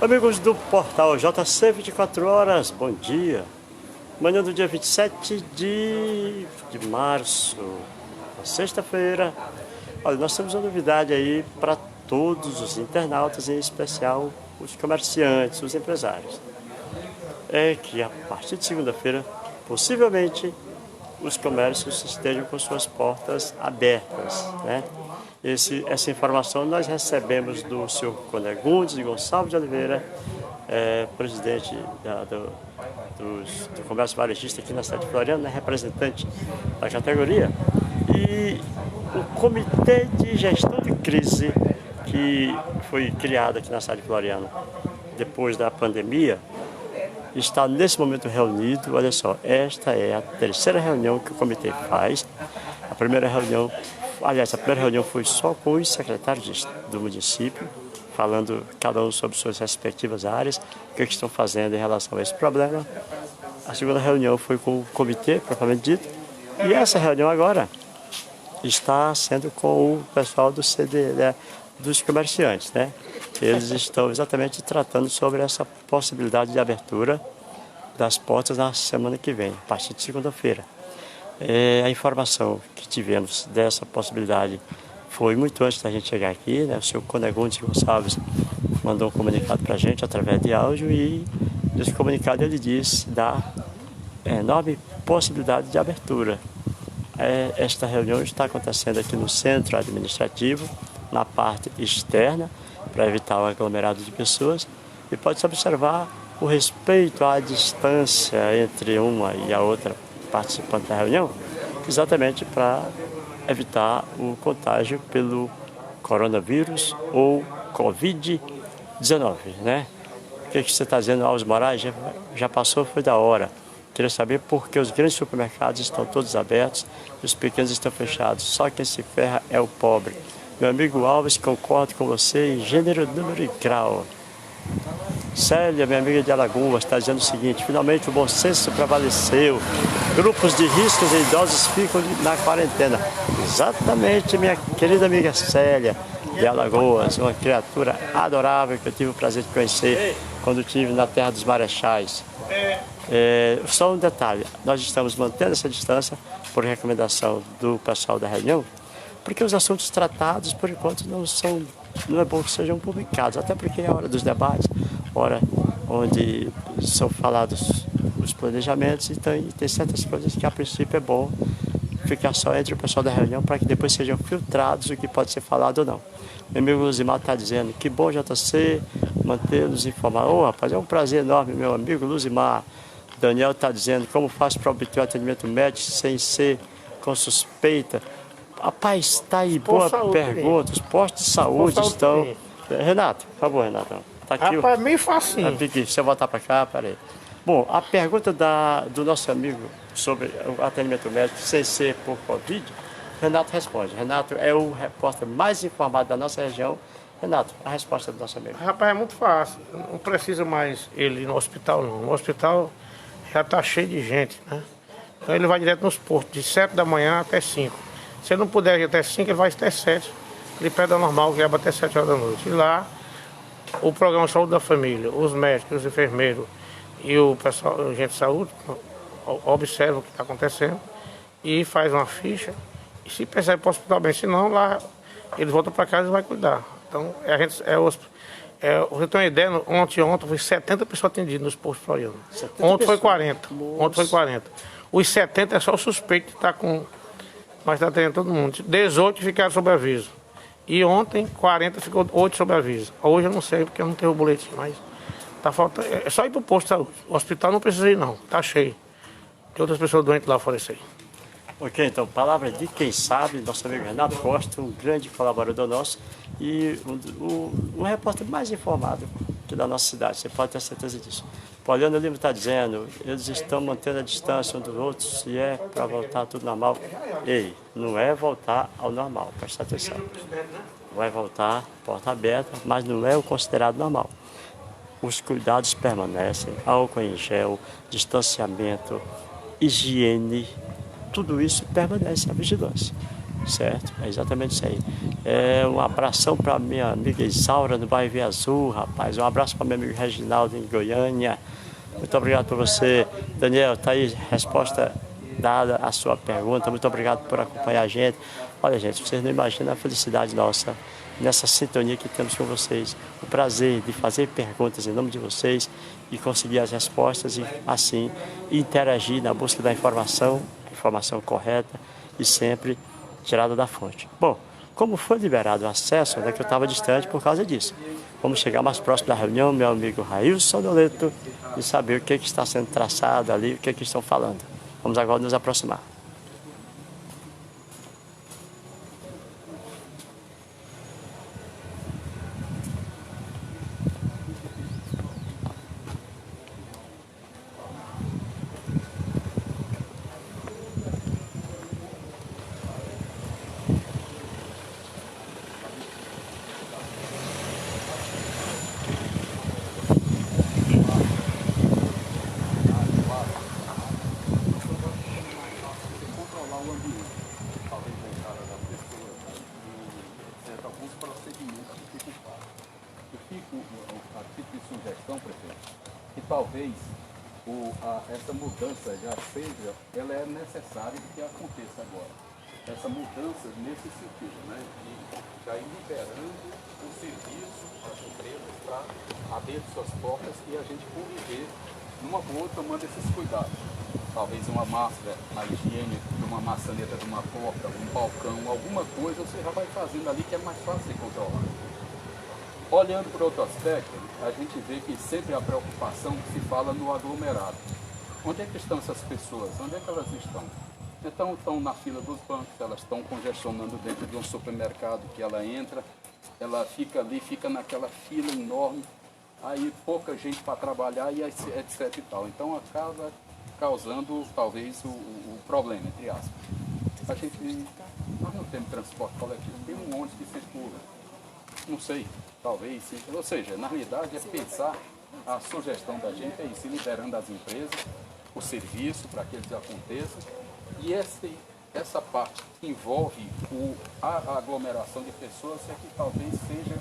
Amigos do portal JC 24 horas, bom dia. Manhã do dia 27 de março, sexta-feira. Olha, nós temos uma novidade aí para todos os internautas, em especial os comerciantes, os empresários. É que a partir de segunda-feira, possivelmente, os comércios estejam com suas portas abertas, né? Essa informação nós recebemos do senhor Conegundes Gonçalves de Oliveira, presidente do comércio varejista aqui na cidade de Floriano, né, representante da categoria, e o comitê de gestão de crise que foi criado aqui na cidade de Floriano depois da pandemia, está nesse momento reunido. Olha só, esta é a terceira reunião que o comitê faz. A primeira reunião foi só com os secretários do município, falando cada um sobre suas respectivas áreas, o que estão fazendo em relação a esse problema. A segunda reunião foi com o comitê, propriamente dito, e essa reunião agora está sendo com o pessoal do CD, né, dos comerciantes, né? Eles estão exatamente tratando sobre essa possibilidade de abertura das portas na semana que vem, a partir de segunda-feira. A informação que tivemos dessa possibilidade foi muito antes da gente chegar aqui, né? O senhor Conegundes Gonçalves mandou um comunicado para a gente através de áudio e nesse comunicado ele diz da enorme possibilidade de abertura. Esta reunião está acontecendo aqui no centro administrativo, na parte externa, para evitar o aglomerado de pessoas, e pode-se observar o respeito à distância entre uma e a outra participante da reunião, exatamente para evitar o contágio pelo coronavírus ou Covid-19, né? O que você está dizendo, Alves Moraes? Já passou, foi da hora. Queria saber por que os grandes supermercados estão todos abertos e os pequenos estão fechados. Só quem se ferra é o pobre. Meu amigo Alves, concordo com você em gênero, número e grau. Célia, minha amiga de Alagoas, está dizendo o seguinte: finalmente o bom senso prevaleceu. Grupos de riscos e idosos ficam na quarentena. Exatamente, minha querida amiga Célia de Alagoas, uma criatura adorável que eu tive o prazer de conhecer quando estive na Terra dos Marechais. Só um detalhe, nós estamos mantendo essa distância por recomendação do pessoal da reunião, porque os assuntos tratados, por enquanto, não é bom que sejam publicados, até porque é a hora dos debates, hora onde são falados os planejamentos, então, e tem certas coisas que a princípio é bom ficar só entre o pessoal da reunião para que depois sejam filtrados o que pode ser falado ou não. Meu amigo Luzimar está dizendo que bom JC manter-nos informados. Ô, rapaz, é um prazer enorme, meu amigo Luzimar. Daniel está dizendo como faço para obter o atendimento médico sem ser com suspeita. Rapaz, está aí, boa pergunta. Os postos de saúde estão... Renato, por favor, Renato. Tá aqui. Rapaz, meio facinho. Se eu voltar para cá, peraí. Bom, a pergunta do nosso amigo sobre o atendimento médico sem ser por Covid, Renato responde. Renato é o repórter mais informado da nossa região. Renato, a resposta do nosso amigo. Rapaz, é muito fácil. Não precisa mais ele ir no hospital, não. No hospital já está cheio de gente, né? Então ele vai direto nos postos, de 7 da manhã até 5. Se ele não puder ir até 5, ele vai até 7. Ele pede a normal, que leva até 7 horas da noite. E lá, o programa de saúde da família, os médicos, os enfermeiros e o pessoal, o agente de saúde, observa o que está acontecendo e faz uma ficha. E se percebe para o hospital bem, senão lá eles voltam para casa e vai cuidar. Então, você tem uma ideia, ontem foi 70 pessoas atendidas nos postos florianos. Ontem foi 40. Nossa. Ontem foi 40. Os 70 é só o suspeito que está com... Mas está atendendo todo mundo. 18 ficaram sob aviso. E ontem, 40 ficou 8 sob aviso. Hoje eu não sei, porque eu não tenho o boletim, mas tá faltando. É só ir para o posto de saúde. O hospital não precisa ir, não. Está cheio. Tem outras pessoas doentes lá fora isso aí. Ok, então, palavra de quem sabe, nosso amigo Renato Costa, um grande colaborador nosso e um repórter mais informado aqui da nossa cidade, você pode ter certeza disso. Poliana Lima está dizendo, eles estão mantendo a distância um dos outros, se é para voltar tudo normal. Ei, não é voltar ao normal, presta atenção. Vai voltar, porta aberta, mas não é o considerado normal. Os cuidados permanecem, álcool em gel, distanciamento, higiene, tudo isso permanece a vigilância. Certo? É exatamente isso aí. Um abração para minha amiga Isaura, no bairro Via Azul, rapaz. Um abraço para meu amigo Reginaldo, em Goiânia. Muito obrigado por você. Daniel, tá aí, resposta dada à sua pergunta. Muito obrigado por acompanhar a gente. Olha, gente, vocês não imaginam a felicidade nossa nessa sintonia que temos com vocês. O prazer de fazer perguntas em nome de vocês e conseguir as respostas e, assim, interagir na busca da informação, informação correta e sempre tirada da fonte. Bom, como foi liberado o acesso, que eu estava distante por causa disso. Vamos chegar mais próximo da reunião, meu amigo Railson Doleto, e saber o que está sendo traçado ali, o que estão falando. Vamos agora nos aproximar. Talvez essa mudança já seja, ela é necessária que aconteça agora. Essa mudança nesse sentido, né? De já ir liberando o serviço das empresas para abrir suas portas e a gente conviver numa boa tomando esses cuidados. Talvez uma máscara, a higiene de uma maçaneta de uma porta, um balcão, alguma coisa você já vai fazendo ali que é mais fácil de controlar. Olhando por outro aspecto, a gente vê que sempre a preocupação se fala no aglomerado. Onde é que estão essas pessoas? Onde é que elas estão? Então estão na fila dos bancos, elas estão congestionando dentro de um supermercado que ela entra, ela fica ali, fica naquela fila enorme, aí pouca gente para trabalhar e etc e tal. Então acaba causando talvez o problema, entre aspas. Nós não temos transporte coletivo, tem um ônibus que circula. Não sei, talvez sim. Ou seja, na realidade é pensar, a sugestão da gente é isso, liberando as empresas, o serviço para que eles aconteçam. E essa parte que envolve a aglomeração de pessoas é que talvez seja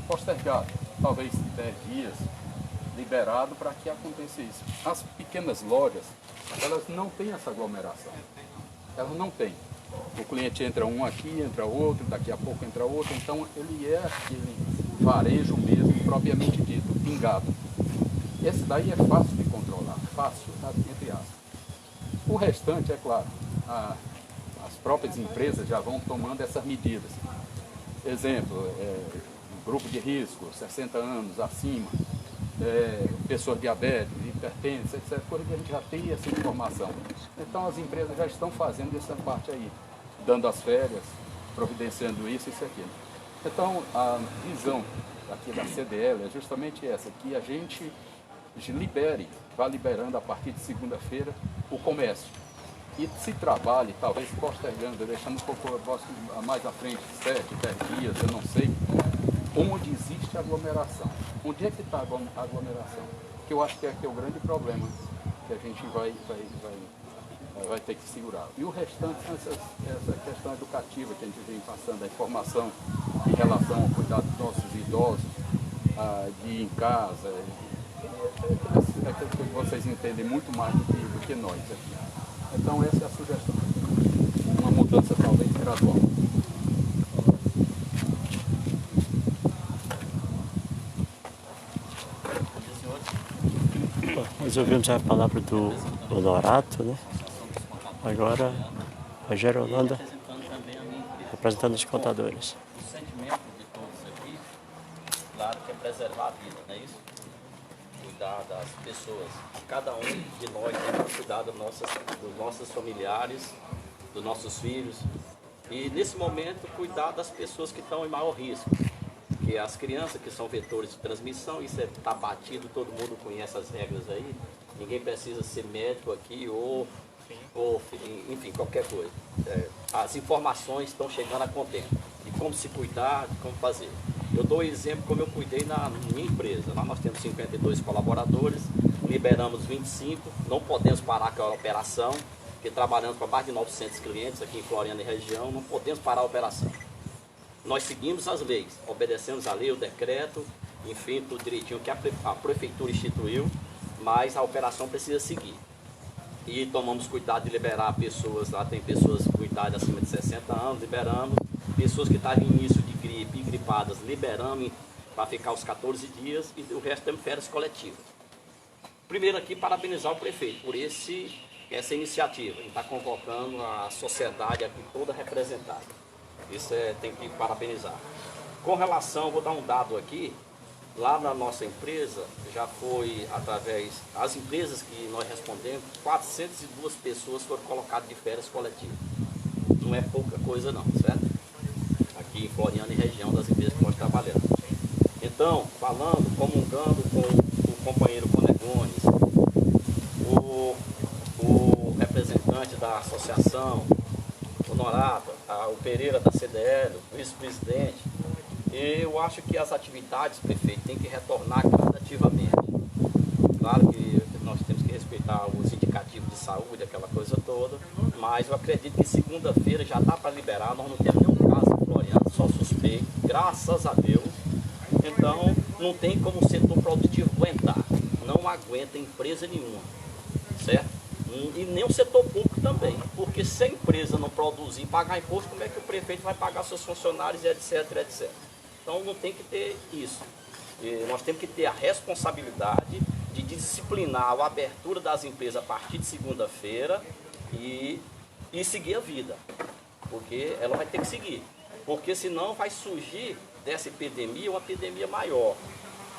postergado, talvez 10 dias liberado para que aconteça isso. As pequenas lojas, elas não têm essa aglomeração, elas não têm. O cliente entra um aqui, entra outro, daqui a pouco entra outro, então ele é aquele varejo mesmo, propriamente dito, pingado. Esse daí é fácil de controlar, fácil, sabe, entre aspas. O restante, é claro, as próprias empresas já vão tomando essas medidas. Exemplo, grupo de risco, 60 anos acima, pessoas diabéticas, hipertensas, etc. Coisa que a gente já tem essa informação. Então as empresas já estão fazendo essa parte aí, dando as férias, providenciando isso e aquilo. Então a visão aqui da CDL é justamente essa, que a gente vá liberando a partir de segunda-feira o comércio. E se trabalhe, talvez postergando, deixando um pouco mais à frente, 7, 10 dias, eu não sei, onde existe aglomeração. Onde é que está a aglomeração? Que eu acho que é o grande problema que a gente vai ter que segurar. E o restante, essa questão educativa que a gente vem passando, a informação em relação ao cuidado dos nossos idosos, de ir em casa, é que vocês entendem muito mais do que nós aqui. Então essa é a sugestão. Uma mudança talvez gradual. Nós ouvimos a palavra do Honorato, né? Agora, Rogério Holanda, representando os contadores. O sentimento de todos aqui, claro que é preservar a vida, não é isso? Cuidar das pessoas. Cada um de nós tem que cuidar dos nossos familiares, dos nossos filhos. E, nesse momento, cuidar das pessoas que estão em maior risco. Porque as crianças que são vetores de transmissão, isso está batido, todo mundo conhece as regras aí. Ninguém precisa ser médico aqui ou enfim, qualquer coisa. As informações estão chegando a contento. De como se cuidar, de como fazer. Eu dou exemplo como eu cuidei na minha empresa. Lá nós temos 52 colaboradores, liberamos 25, não podemos parar com a operação. porque trabalhando para mais de 900 clientes aqui em Floriana e região, não podemos parar a operação. Nós seguimos as leis, obedecemos a lei, o decreto, enfim, tudo direitinho que a prefeitura instituiu, mas a operação precisa seguir. E tomamos cuidado de liberar pessoas, lá tem pessoas com idade acima de 60 anos, liberamos, pessoas que estavam em início de gripe e gripadas, liberamos para ficar os 14 dias e o resto temos férias coletivas. Primeiro aqui, parabenizar o prefeito por essa iniciativa, ele está convocando a sociedade aqui toda representada. Isso tem que parabenizar. Com relação, vou dar um dado aqui, lá na nossa empresa, já foi através, as empresas que nós respondemos, 402 pessoas foram colocadas de férias coletivas. Não é pouca coisa não, certo? Aqui em Floriana e região das empresas que nós trabalhamos. Então, falando, comungando com o companheiro Conegones, o representante da associação, Honorado, o Pereira da CDL, o vice-presidente, eu acho que as atividades, prefeito, tem que retornar gradativamente. Claro que nós temos que respeitar os indicativos de saúde, aquela coisa toda, mas eu acredito que segunda-feira já dá para liberar, nós não temos nenhum caso em Floriana, só suspeito, graças a Deus. Então, não tem como o setor produtivo aguentar, não aguenta empresa nenhuma, certo? E nem o setor público também, porque se a empresa não produzir e pagar imposto, como é que o prefeito vai pagar seus funcionários, etc, etc. Então não tem que ter isso. E nós temos que ter a responsabilidade de disciplinar a abertura das empresas a partir de segunda-feira e seguir a vida, porque ela vai ter que seguir, porque senão vai surgir dessa epidemia uma epidemia maior,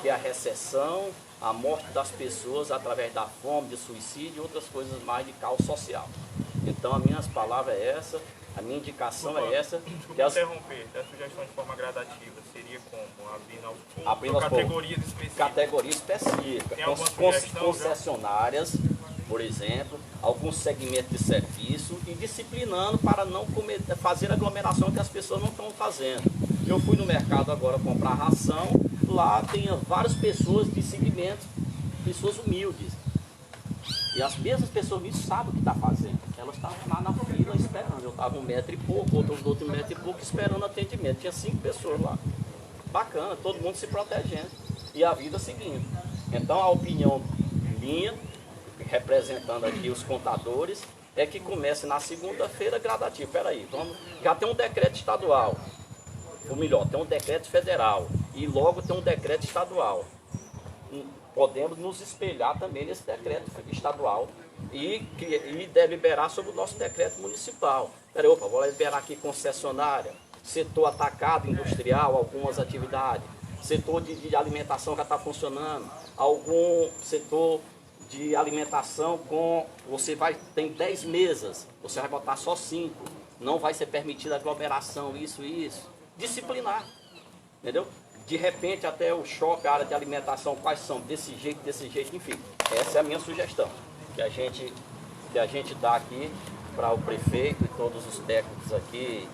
que é a recessão, a morte das pessoas através da fome, de suicídio e outras coisas mais de caos social. Então, as minhas palavras é essa, a minha indicação é essa. Desculpa interromper, a sugestão de forma gradativa seria como? Abrir categorias específicas. Categoria específica. Concessionárias, por exemplo, alguns segmentos de serviço e disciplinando para não fazer aglomeração que as pessoas não estão fazendo. Eu fui no mercado agora comprar ração, lá tem várias pessoas de segmentos, pessoas humildes. E as mesmas pessoas humildes sabem o que está fazendo. Elas estavam lá na fila esperando. Eu estava 1 metro e pouco, outros do outro 1 metro e pouco esperando atendimento. Tinha 5 pessoas lá. Bacana, todo mundo se protegendo. E a vida seguindo. Então a opinião minha, representando aqui os contadores, é que comece na segunda-feira gradativo. Peraí, já tem um decreto estadual. Ou melhor, tem um decreto federal e logo tem um decreto estadual. Podemos nos espelhar também nesse decreto estadual e deliberar sobre o nosso decreto municipal. Peraí, vou liberar aqui concessionária, setor atacado industrial, algumas atividades, setor de alimentação já está funcionando, algum setor de alimentação tem 10 mesas, você vai botar só 5, não vai ser permitida aglomeração, isso. Disciplinar, entendeu? De repente até o shopping, a área de alimentação, quais são, desse jeito, enfim. Essa é a minha sugestão, que a gente dá aqui para o prefeito e todos os técnicos aqui,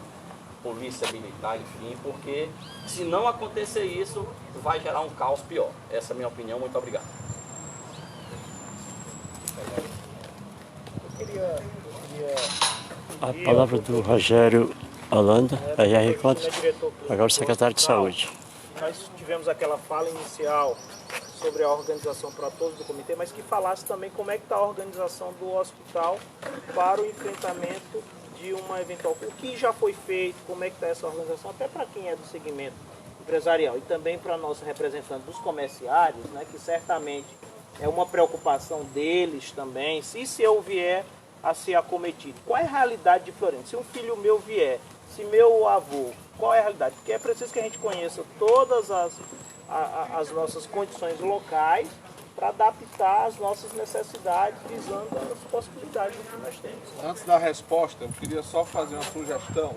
polícia militar, enfim, porque se não acontecer isso, vai gerar um caos pior. Essa é a minha opinião, muito obrigado. A palavra do Rogério Holanda, RR Contas, agora o secretário de Saúde. Nós tivemos aquela fala inicial sobre a organização para todos do comitê, mas que falasse também como é que está a organização do hospital para o enfrentamento de uma eventual... O que já foi feito, como é que está essa organização, até para quem é do segmento empresarial e também para nós representantes dos comerciários, né, que certamente é uma preocupação deles também, se eu vier a ser acometido. Qual é a realidade de Floriana? Se um filho meu vier, se meu avô, qual é a realidade? Porque é preciso que a gente conheça todas as nossas condições locais para adaptar as nossas necessidades, visando as possibilidades que nós temos. Antes da resposta, eu queria só fazer uma sugestão.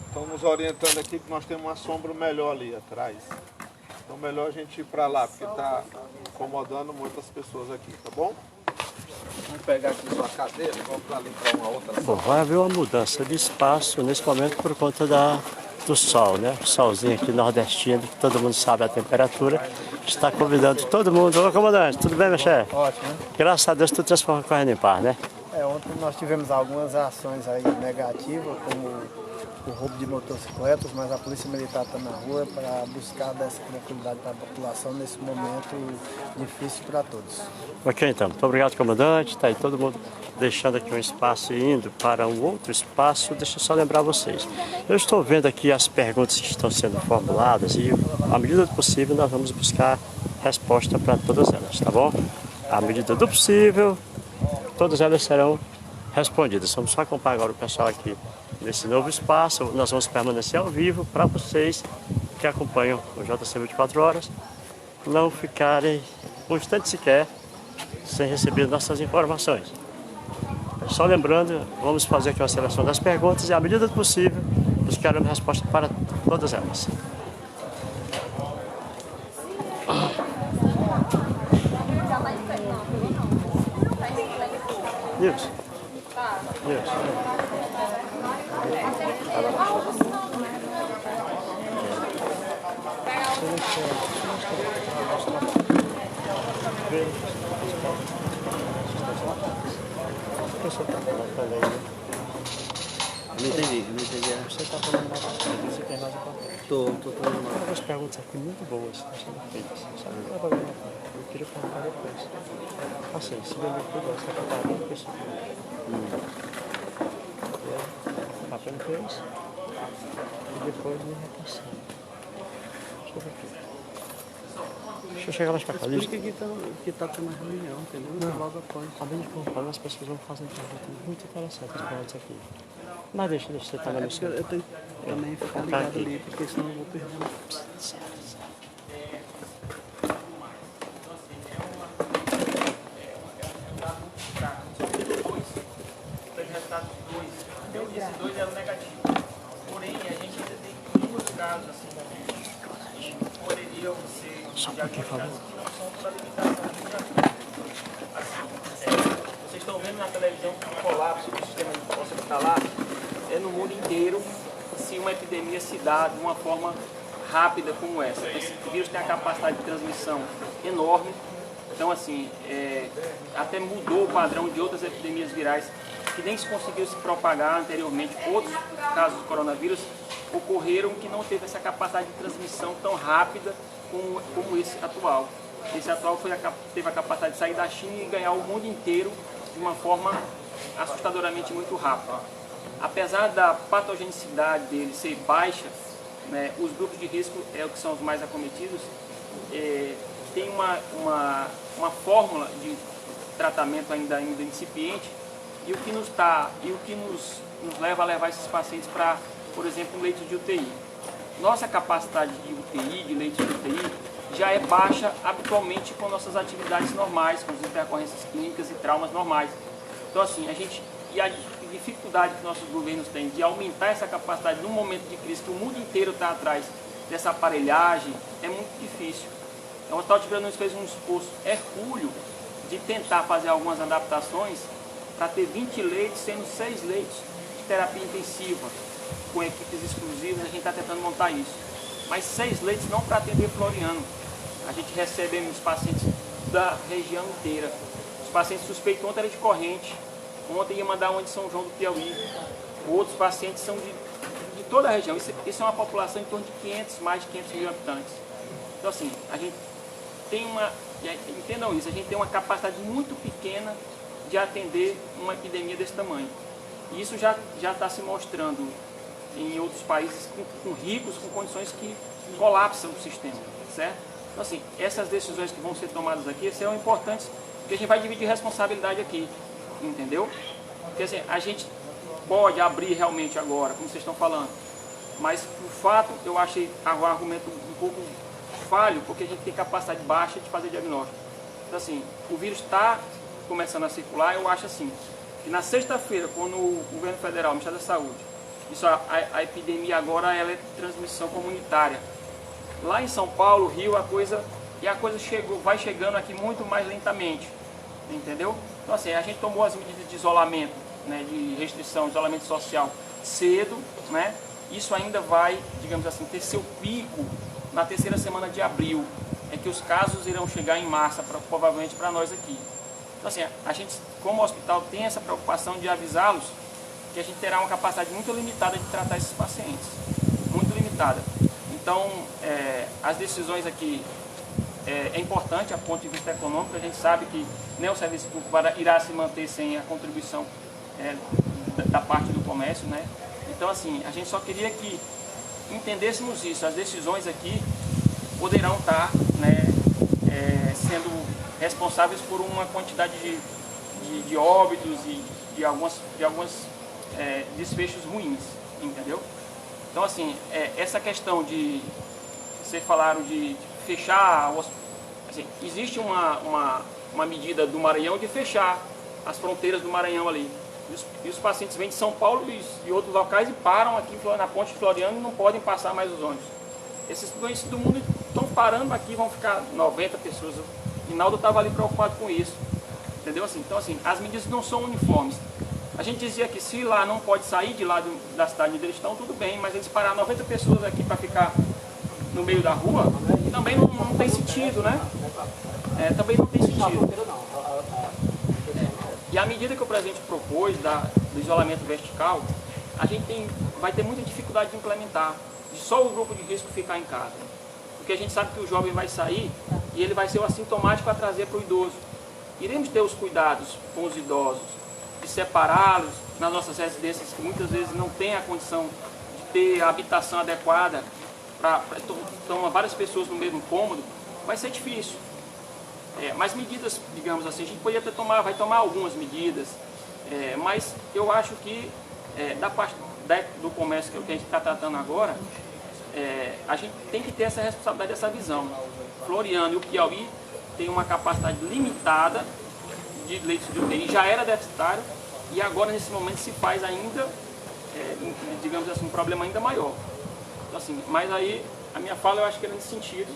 Estão nos orientando aqui que nós temos uma sombra melhor ali atrás. Então melhor a gente ir para lá, porque está incomodando muitas pessoas aqui, tá bom? Vamos pegar aqui sua cadeira e vamos para ali para uma outra. Bom, vai haver uma mudança de espaço nesse momento por conta do sol, né? O solzinho aqui nordestino, que todo mundo sabe a temperatura, está convidando todo mundo. Ô comandante, tudo bem, meu chefe? Ótimo, né? Graças a Deus tudo transforma correndo em paz, né? Ontem nós tivemos algumas ações aí negativas, como o roubo de motocicletas, mas a Polícia Militar está na rua para buscar dessa tranquilidade para a população nesse momento difícil para todos. Ok, então. Muito obrigado, comandante. Está aí todo mundo deixando aqui um espaço e indo para um outro espaço. Deixa eu só lembrar vocês. Eu estou vendo aqui as perguntas que estão sendo formuladas e, à medida do possível, nós vamos buscar resposta para todas elas, tá bom? À medida do possível, todas elas serão respondidas. Vamos só acompanhar agora o pessoal aqui nesse novo espaço. Nós vamos permanecer ao vivo para vocês que acompanham o JC 24 horas não ficarem um instante sequer sem receber nossas informações. Só lembrando, vamos fazer aqui uma seleção das perguntas e, à medida do possível, buscaremos resposta para todas elas. Nilson. Não entendi. Você está falando mais você tem mais Tô umas perguntas aqui muito boas que estão sendo feitas, sabe? Eu queria perguntar depois. Assim, se bem que você está preparando para isso. Papel fez e depois me repassando. Deixa eu ver aqui. Deixa eu chegar mais pra cá. Explica que tá tendo uma reunião, entendeu? Não. Logo após. Além de conforme as pessoas vão fazendo perguntas muito interessantes para isso aqui. Mas deixa você estar na missão. Eu tenho que também ficar ligado ali, porque senão eu vou perder. Teve resultado 2. Esses 2 eram negativos. Porém, a gente ainda tem 2 casos assim que poderiam ser diagnosticados que não são por limitação vocês estão vendo na televisão o colapso do sistema hospitalar no mundo inteiro, se uma epidemia se dá de uma forma rápida como essa. Esse vírus tem a capacidade de transmissão enorme, então assim, até mudou o padrão de outras epidemias virais que nem se conseguiu se propagar anteriormente. Outros casos do coronavírus ocorreram que não teve essa capacidade de transmissão tão rápida como esse atual. Esse atual teve a capacidade de sair da China e ganhar o mundo inteiro de uma forma assustadoramente muito rápida. Apesar da patogenicidade dele ser baixa, né, os grupos de risco que são os mais acometidos, tem uma fórmula de tratamento ainda incipiente e o que nos leva a levar esses pacientes para, por exemplo, um leito de UTI. Nossa capacidade de UTI, de leito de UTI, já é baixa habitualmente com nossas atividades normais, com as intercorrências clínicas e traumas normais. Então assim, a dificuldade que nossos governos têm de aumentar essa capacidade num momento de crise que o mundo inteiro está atrás dessa aparelhagem é muito difícil. Então o Hospital de Piranunes fez um esforço hercúleo de tentar fazer algumas adaptações para ter 20 leitos, sendo 6 leitos de terapia intensiva, com equipes exclusivas. A gente está tentando montar isso. Mas 6 leitos não para atender Floriano. A gente recebe os pacientes da região inteira. Os pacientes suspeitos ontem eram de Corrente, ontem ia mandar uma de São João do Piauí. Outros pacientes são de toda a região. Isso é uma população em torno de mais de 500 mil habitantes. Então assim, a gente tem entendam isso, a gente tem uma capacidade muito pequena de atender uma epidemia desse tamanho. E isso já está se mostrando em outros países com ricos, com condições que colapsam o sistema, certo? Então assim, essas decisões que vão ser tomadas aqui serão importantes, porque a gente vai dividir responsabilidade aqui, entendeu? Porque assim, a gente pode abrir realmente agora, como vocês estão falando, mas o fato, eu achei o argumento um pouco falho, porque a gente tem capacidade baixa de fazer diagnóstico. Então assim, o vírus está começando a circular. Eu acho assim, que na sexta-feira, quando o governo federal, o Ministério da Saúde, isso, a epidemia agora ela é de transmissão comunitária. Lá em São Paulo, Rio, a coisa vai chegando aqui muito mais lentamente, entendeu? Então assim, a gente tomou as medidas de isolamento, né, de restrição, isolamento social cedo, né? Isso ainda vai, digamos assim, ter seu pico na terceira semana de abril. É que os casos irão chegar em massa, provavelmente para nós aqui. Então, assim, a gente, como hospital, tem essa preocupação de avisá-los que a gente terá uma capacidade muito limitada de tratar esses pacientes, muito limitada. Então, as decisões aqui é importante a ponto de vista econômico. A gente sabe que nem o serviço público irá se manter sem a contribuição da parte do comércio, né? Então, assim, a gente só queria que entendêssemos isso. As decisões aqui poderão estar, né, sendo responsáveis por uma quantidade de óbitos e de algumas desfechos ruins, entendeu? Então, assim, essa questão de, vocês falaram de fechar, assim, existe uma medida do Maranhão de fechar as fronteiras do Maranhão ali. E os pacientes vêm de São Paulo e outros locais e param aqui na ponte de Floriano e não podem passar mais os ônibus. Esses doentes do mundo estão parando aqui, vão ficar 90 pessoas. O Rinaldo estava ali preocupado com isso, entendeu? Assim, então, assim, as medidas não são uniformes. A gente dizia que se lá não pode sair de lá da cidade onde eles estão, tudo bem, mas eles parar 90 pessoas aqui para ficar no meio da rua, também não tem sentido, né? Também não tem sentido. E a medida que o presidente propôs do isolamento vertical, a gente vai ter muita dificuldade de implementar, de só o grupo de risco ficar em casa. Porque a gente sabe que o jovem vai sair e ele vai ser o assintomático para trazer para o idoso. Iremos ter os cuidados com os idosos, de separá-los nas nossas residências, que muitas vezes não têm a condição de ter a habitação adequada, estão várias pessoas no mesmo cômodo, vai ser difícil. Mas medidas, digamos assim, a gente vai tomar algumas medidas, mas eu acho que da parte do comércio que a gente está tratando agora, a gente tem que ter essa responsabilidade, essa visão. Floriano e o Piauí têm uma capacidade limitada de leitos de UTI, já era deficitário e agora nesse momento se faz ainda, digamos assim, um problema ainda maior. Então, assim, mas aí a minha fala eu acho que é nesse sentido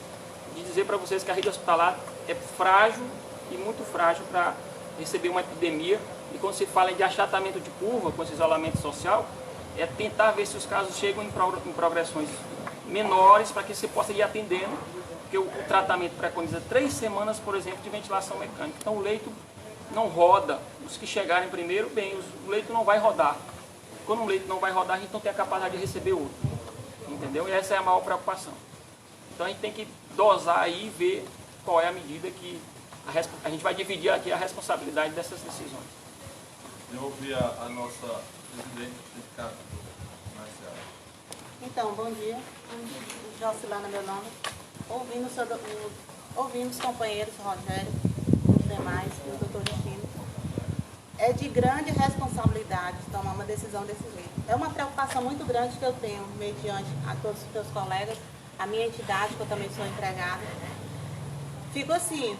de dizer para vocês que a rede hospitalar é frágil e muito frágil para receber uma epidemia. E quando se fala de achatamento de curva com esse isolamento social, é tentar ver se os casos chegam em progressões menores para que você possa ir atendendo, porque o tratamento preconiza 3 semanas, por exemplo, de ventilação mecânica. Então o leito não roda. Os que chegarem primeiro, bem, o leito não vai rodar. Quando o leito não vai rodar, a gente não tem a capacidade de receber outro. Entendeu? E essa é a maior preocupação. Então a gente tem que dosar aí e ver qual é a medida que a gente vai dividir aqui a responsabilidade dessas decisões. Eu ouvi a nossa presidente do sindicato, Marcelo. Então, bom dia. Jocilana, meu nome. Ouvindo os companheiros, Rogério, os demais, e o doutor Destino. É de grande responsabilidade tomar uma decisão desse jeito. É uma preocupação muito grande que eu tenho, mediante a todos os meus colegas, a minha entidade, que eu também sou empregada. Fico assim,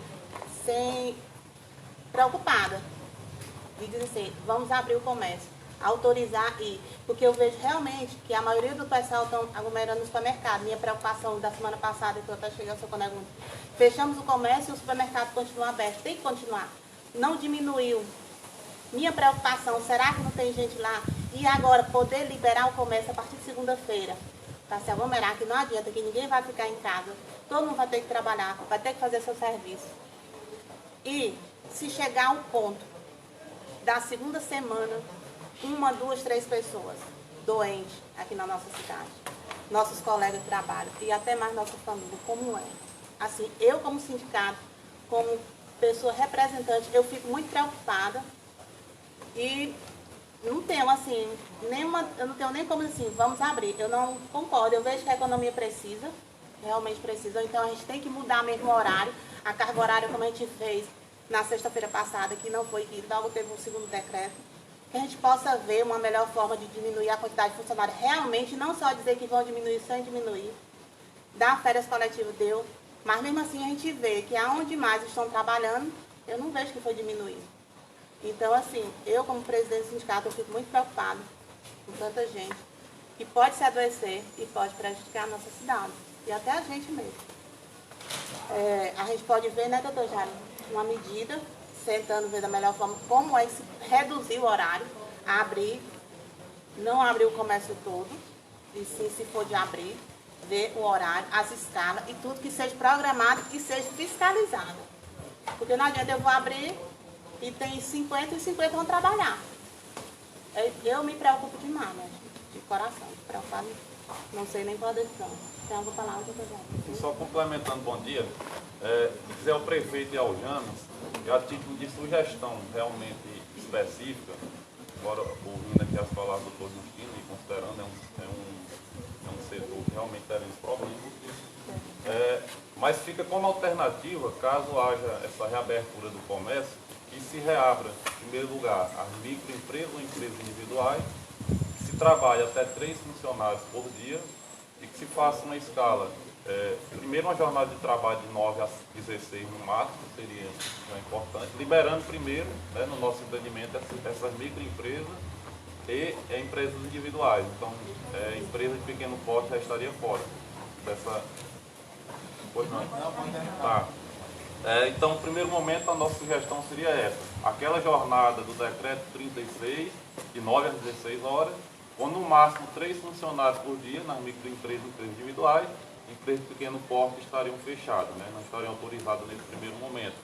preocupada de dizer assim, vamos abrir o comércio, autorizar porque eu vejo realmente que a maioria do pessoal estão aglomerando no supermercado. Minha preocupação da semana passada, que eu até cheguei ao seu colega, fechamos o comércio e o supermercado continua aberto, tem que continuar, não diminuiu. Minha preocupação, será que não tem gente lá? E agora, poder liberar o comércio a partir de segunda-feira, para se aglomerar, que não adianta, que ninguém vai ficar em casa, todo mundo vai ter que trabalhar, vai ter que fazer seu serviço. E se chegar ao ponto da segunda semana, 1, 2, 3 pessoas doentes aqui na nossa cidade, nossos colegas de trabalho e até mais nossa família, como é? Assim, eu como sindicato, como pessoa representante, eu fico muito preocupada e não tenho assim, eu não tenho nem como assim, vamos abrir. Eu não concordo, eu vejo que a economia precisa, realmente precisa, então a gente tem que mudar mesmo o horário, a carga horária como a gente fez na sexta-feira passada, que não foi que logo teve um segundo decreto, que a gente possa ver uma melhor forma de diminuir a quantidade de funcionários, realmente, não só dizer que vão diminuir sem diminuir, dar férias coletivas deu, mas mesmo assim a gente vê que aonde mais estão trabalhando, eu não vejo que foi diminuído. Então, assim, eu como presidente do sindicato, eu fico muito preocupada com tanta gente que pode se adoecer e pode prejudicar a nossa cidade, e até a gente mesmo. A gente pode ver, né, doutor Jair, uma medida, tentando ver da melhor forma como é que se reduzir o horário, abrir, não abrir o comércio todo, e sim, se for de abrir, ver o horário, as escalas e tudo que seja programado e seja fiscalizado. Porque não adianta eu vou abrir e tem 50 e 50 vão trabalhar. Eu me preocupo demais, né? De coração, preocupado, não sei nem qual a decisão. Tem alguma palavra, doutor Jairo? Só complementando, bom dia, dizer ao prefeito e ao James, a título de sugestão realmente específica, agora ouvindo aqui as palavras do doutor Justino e considerando é um setor que realmente teremos problemas, mas fica como alternativa, caso haja essa reabertura do comércio, que se reabra, em primeiro lugar, as microempresas ou empresas individuais, que se trabalhe até 3 funcionários por dia e que se faça uma escala, primeiro uma jornada de trabalho de 9 às 16 no máximo, seria importante, liberando primeiro, né, no nosso entendimento, essas microempresas e empresas individuais. Então, empresa de pequeno porte já estaria fora dessa... Pois não? Tá. Então, no primeiro momento, a nossa sugestão seria essa. Aquela jornada do decreto 36, de 9 às 16 horas, com no máximo 3 funcionários por dia, nas microempresas e empresas individuais. Empresas de pequeno porte estariam fechadas, né? Não estariam autorizadas nesse primeiro momento.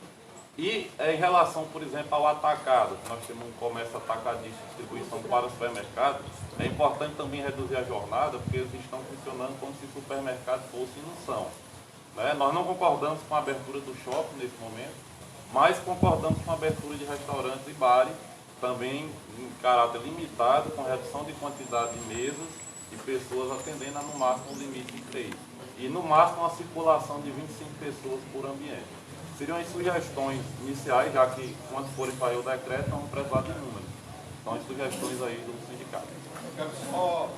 E em relação, por exemplo, ao atacado, que nós temos um comércio atacadista de distribuição para o supermercado, é importante também reduzir a jornada, porque eles estão funcionando como se supermercados fossem e não são. Né? Nós não concordamos com a abertura do shopping nesse momento, mas concordamos com a abertura de restaurantes e bares, também em caráter limitado, com redução de quantidade de mesas e pessoas atendendo a no máximo um limite de 3. E no máximo uma circulação de 25 pessoas por ambiente. Seriam as sugestões iniciais, já que quando forem sair o decreto, vamos precisar de números. Então as sugestões aí do sindicato. Eu quero só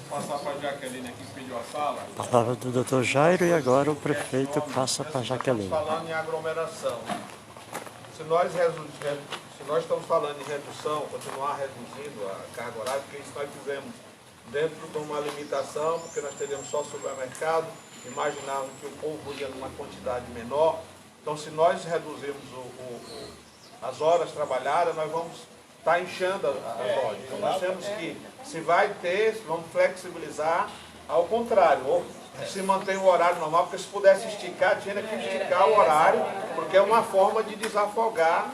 passar para a Jaqueline aqui que pediu a sala. Palavra do doutor Jairo e agora o prefeito passa para a Jaqueline. Estamos falando em aglomeração. Se nós estamos falando em redução, continuar reduzindo a carga horária, porque isso nós fizemos dentro de uma limitação, porque nós teríamos só supermercado, imaginávamos que o povo podia numa quantidade menor. Então, se nós reduzirmos as horas trabalhadas, nós vamos estar inchando as lojas. Então, nós temos que, se vai ter, vamos flexibilizar ao contrário, ou se mantém o horário normal, porque se pudesse esticar, tinha que esticar o horário, porque é uma forma de desafogar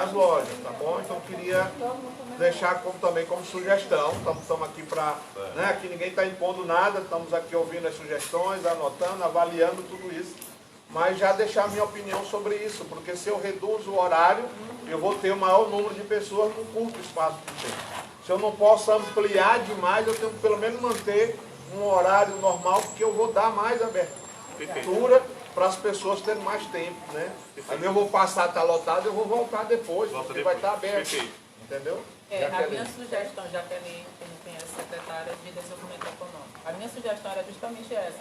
as lojas, tá bom? Então, queria deixar também como sugestão, estamos aqui para, né, aqui ninguém está impondo nada, estamos aqui ouvindo as sugestões, anotando, avaliando tudo isso, mas já deixar a minha opinião sobre isso, porque se eu reduzo o horário, eu vou ter o maior número de pessoas num curto espaço de tempo. Se eu não posso ampliar demais, eu tenho que pelo menos manter um horário normal, porque eu vou dar mais abertura para as pessoas terem mais tempo, né? Aí eu vou passar, está lotado, eu vou voltar depois, porque vai estar aberto. Entendeu? A minha sugestão, Jaqueline, tem a secretária de Desenvolvimento Econômico, a minha sugestão era justamente essa.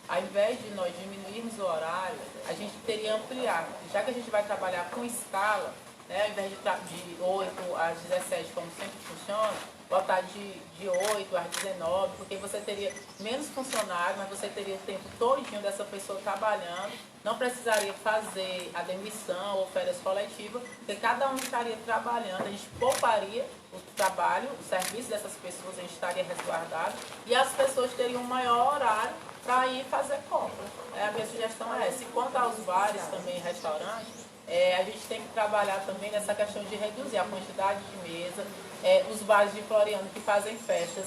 Ao invés de nós diminuirmos o horário, a gente teria ampliar. Já que a gente vai trabalhar com escala, né, ao invés de 8 às 17, como sempre funciona, botar de 8 às 19, porque você teria menos funcionários, mas você teria o tempo todinho dessa pessoa trabalhando, não precisaria fazer a demissão ou férias coletivas, porque cada um estaria trabalhando, a gente pouparia o trabalho, o serviço dessas pessoas, a gente estaria resguardado, e as pessoas teriam um maior horário para ir fazer compra. A minha sugestão é essa. E quanto aos bares também e restaurantes, a gente tem que trabalhar também nessa questão de reduzir a quantidade de mesa. Os bares de Floriano que fazem festas,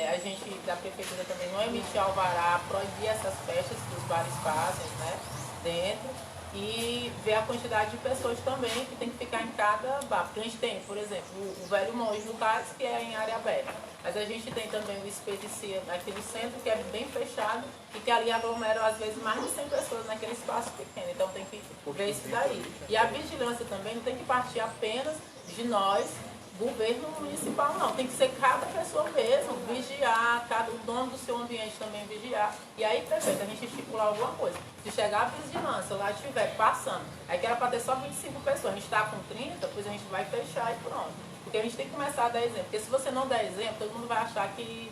a gente da prefeitura também não emitiu alvará, proibir essas festas que os bares fazem, né, dentro, e ver a quantidade de pessoas também que tem que ficar em cada bar. Porque a gente tem, por exemplo, o Velho Monge, no caso, que é em área aberta. Mas a gente tem também o Expedicia aqui no centro, que é bem fechado e que ali aglomeram às vezes mais de 100 pessoas naquele espaço pequeno. Então tem que ver isso daí. E a vigilância também não tem que partir apenas de nós, governo municipal, não. Tem que ser cada pessoa mesmo, vigiar, o dono do seu ambiente também vigiar. E aí, prefeito, a gente estipular alguma coisa. Se chegar a vigilância lá estiver passando, aí que era para ter só 25 pessoas, a gente está com 30, depois a gente vai fechar e pronto. Porque a gente tem que começar a dar exemplo. Porque se você não der exemplo, todo mundo vai achar que,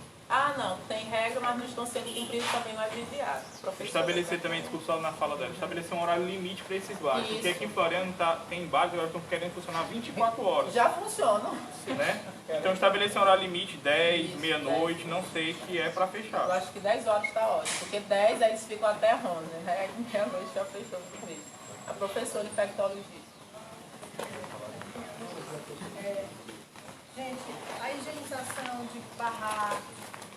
não, tem regra, mas não estão sendo cumpridas, também não é vigiado. Estabelecer também, desculpa só na fala dela, estabelecer um horário limite para esses bares. Isso. Porque aqui em Floriano tem bares que estão querendo funcionar 24 horas. Já funcionam. Né? Então estabelecer um horário limite, 10, meia-noite, não sei, que é para fechar. Eu acho que 10 horas está ótimo, porque 10 aí eles ficam até 11, né? Meia-noite já fechou muito bem. A professora infectologista. Gente, a higienização de barracos,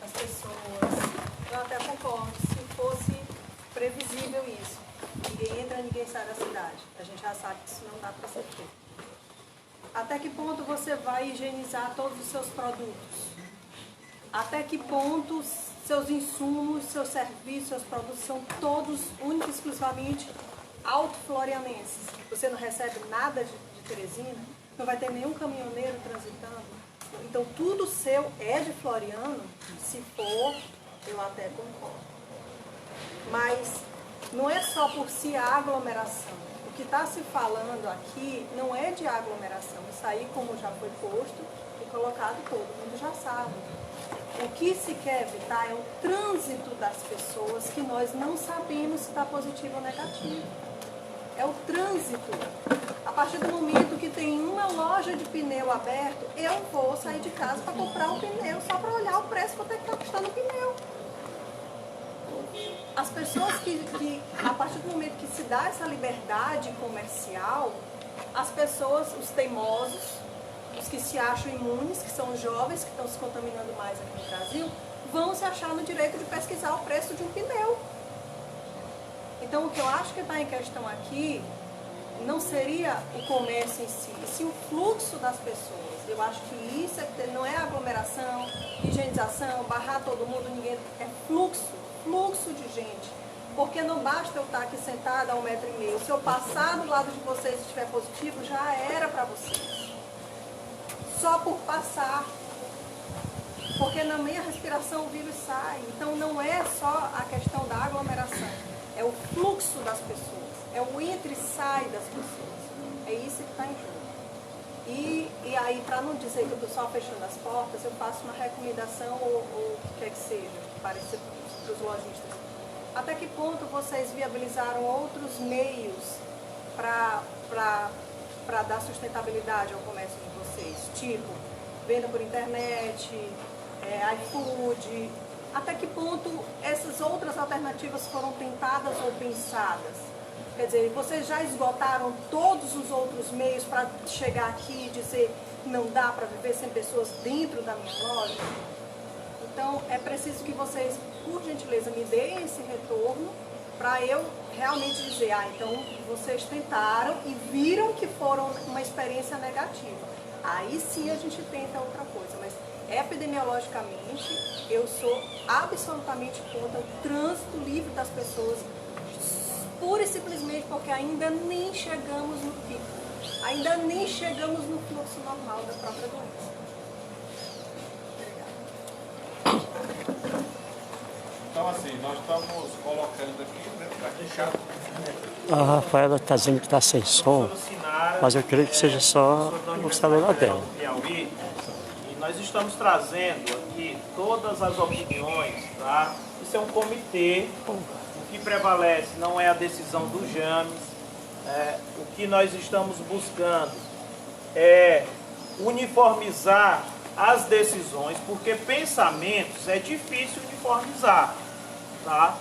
as pessoas, eu até concordo, se fosse previsível isso. Ninguém entra, ninguém sai da cidade. A gente já sabe que isso não dá para ser feito. Até que ponto você vai higienizar todos os seus produtos? Até que ponto seus insumos, seus serviços, seus produtos são todos únicos e exclusivamente alto-florianenses? Você não recebe nada de Teresina? Não vai ter nenhum caminhoneiro transitando? Então tudo seu é de Floriano? Se for, eu até concordo. Mas não é só por si a aglomeração. O que está se falando aqui não é de aglomeração. Isso aí, como já foi posto e colocado, todo mundo já sabe. O que se quer evitar é o trânsito das pessoas que nós não sabemos se está positivo ou negativo. É o trânsito. A partir do momento que tem uma loja de pneu aberto, eu vou sair de casa para comprar um pneu, só para olhar o preço quanto é que está custando o pneu. As pessoas que, a partir do momento que se dá essa liberdade comercial, as pessoas, os teimosos, os que se acham imunes, que são os jovens que estão se contaminando mais aqui no Brasil, vão se achar no direito de pesquisar o preço de um pneu. Então, o que eu acho que está em questão aqui não seria o comércio em si, e sim o fluxo das pessoas. Eu acho que isso não é aglomeração, higienização, barrar todo mundo, ninguém. É fluxo de gente. Porque não basta eu estar aqui sentada a 1,5 metro. Se eu passar do lado de vocês e estiver positivo, já era para vocês. Só por passar. Porque na minha respiração o vírus sai. Então não é só a questão da aglomeração. É o fluxo das pessoas. É o entra e sai das pessoas. É isso que está em jogo. E aí, para não dizer que eu estou só fechando as portas, eu faço uma recomendação ou o que quer que seja, para os lojistas. Até que ponto vocês viabilizaram outros meios para dar sustentabilidade ao comércio de vocês? Tipo, venda por internet, iFood. Até que ponto essas outras alternativas foram tentadas ou pensadas? Quer dizer, vocês já esgotaram todos os outros meios para chegar aqui e dizer não dá para viver sem pessoas dentro da minha loja? Então, é preciso que vocês, por gentileza, me deem esse retorno para eu realmente dizer, então vocês tentaram e viram que foram uma experiência negativa. Aí sim a gente tenta outra coisa, mas epidemiologicamente eu sou absolutamente contra o trânsito livre das pessoas, pura e simplesmente porque ainda nem chegamos no pico, ainda nem chegamos no fluxo normal da própria doença. Então, assim, nós estamos colocando aqui, né, para deixar. A Rafaela está dizendo que está sem som, mas eu creio que seja só o celular dela. E nós estamos trazendo aqui todas as opiniões, tá? Isso é um comitê. O que prevalece não é a decisão do James. O que nós estamos buscando é uniformizar as decisões, porque pensamentos é difícil uniformizar, tá?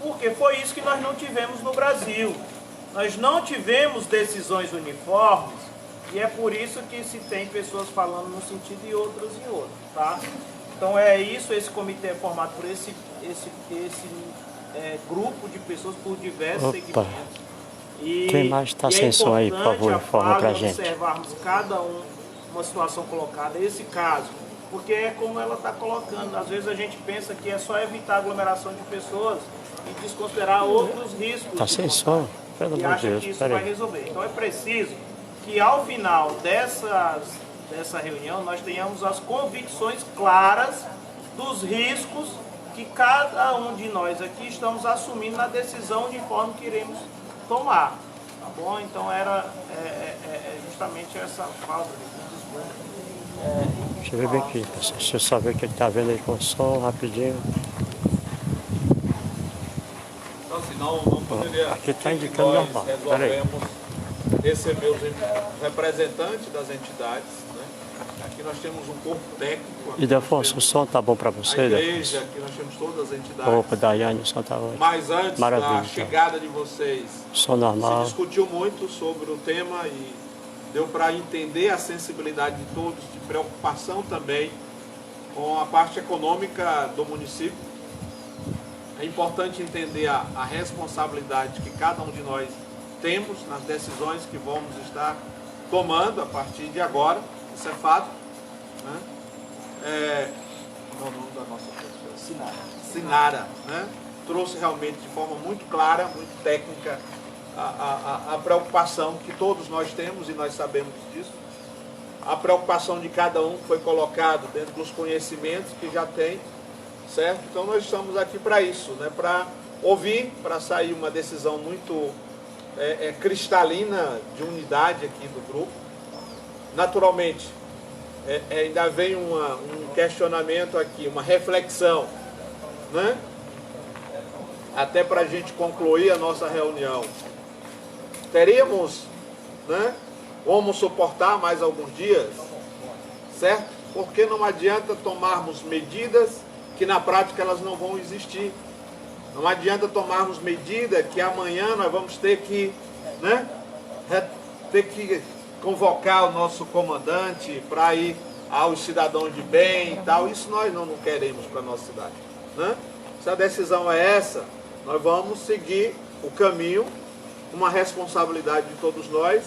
Porque foi isso que nós não tivemos no Brasil. Nós não tivemos decisões uniformes e é por isso que se tem pessoas falando num sentido e outras em outro, tá? Então é isso, esse comitê é formado por esse grupo de pessoas por diversos segmentos. Quem mais está sem som aí, por favor, informa pra gente. Observarmos cada uma situação colocada, esse caso, porque é como ela está colocando. Às vezes a gente pensa que é só evitar a aglomeração de pessoas e desconsiderar outros riscos. Está sem som, pelo amor de Deus. Que isso vai resolver. Então é preciso que ao final dessa reunião nós tenhamos as convicções claras dos riscos que cada um de nós aqui estamos assumindo na decisão uniforme que iremos tomar. Tá bom? Então era justamente essa falta de Deixa eu ver bem aqui, pessoal. Deixa eu só ver o que ele está vendo aí com o som rapidinho. Então, assim, não poderia. Aqui está indicando normal. Peraí. Receber os representantes das entidades, né? Aqui nós temos um corpo técnico. E Delfonso, o som tá bom para você, a igreja, aqui nós temos todas as entidades. Opa, Daiane, o som tá ótimo. Mas antes da Maravilha, chegada de vocês, som normal. se discutiu muito sobre o tema e deu para entender a sensibilidade de todos, de preocupação também com a parte econômica do município. É importante entender a responsabilidade que cada um de nós temos nas decisões que vamos estar tomando a partir de agora, isso é fato. Né? O nome da nossa professora, Sinara, né? Trouxe realmente de forma muito clara, muito técnica, a preocupação que todos nós temos e nós sabemos disso. A preocupação de cada um que foi colocado dentro dos conhecimentos que já tem, certo? Então nós estamos aqui para isso, né? Para ouvir, para sair uma decisão muito cristalina de unidade aqui do grupo. Naturalmente, ainda vem um questionamento aqui, uma reflexão, né? Até para a gente concluir a nossa reunião. Teríamos, né? Vamos suportar mais alguns dias, certo? Porque não adianta tomarmos medidas que na prática elas não vão existir. Não adianta tomarmos medida que amanhã nós vamos ter que, né? Ter que convocar o nosso comandante para ir aos cidadãos de bem e tal. Isso nós não queremos para a nossa cidade, né? Se a decisão é essa, nós vamos seguir o caminho, uma responsabilidade de todos nós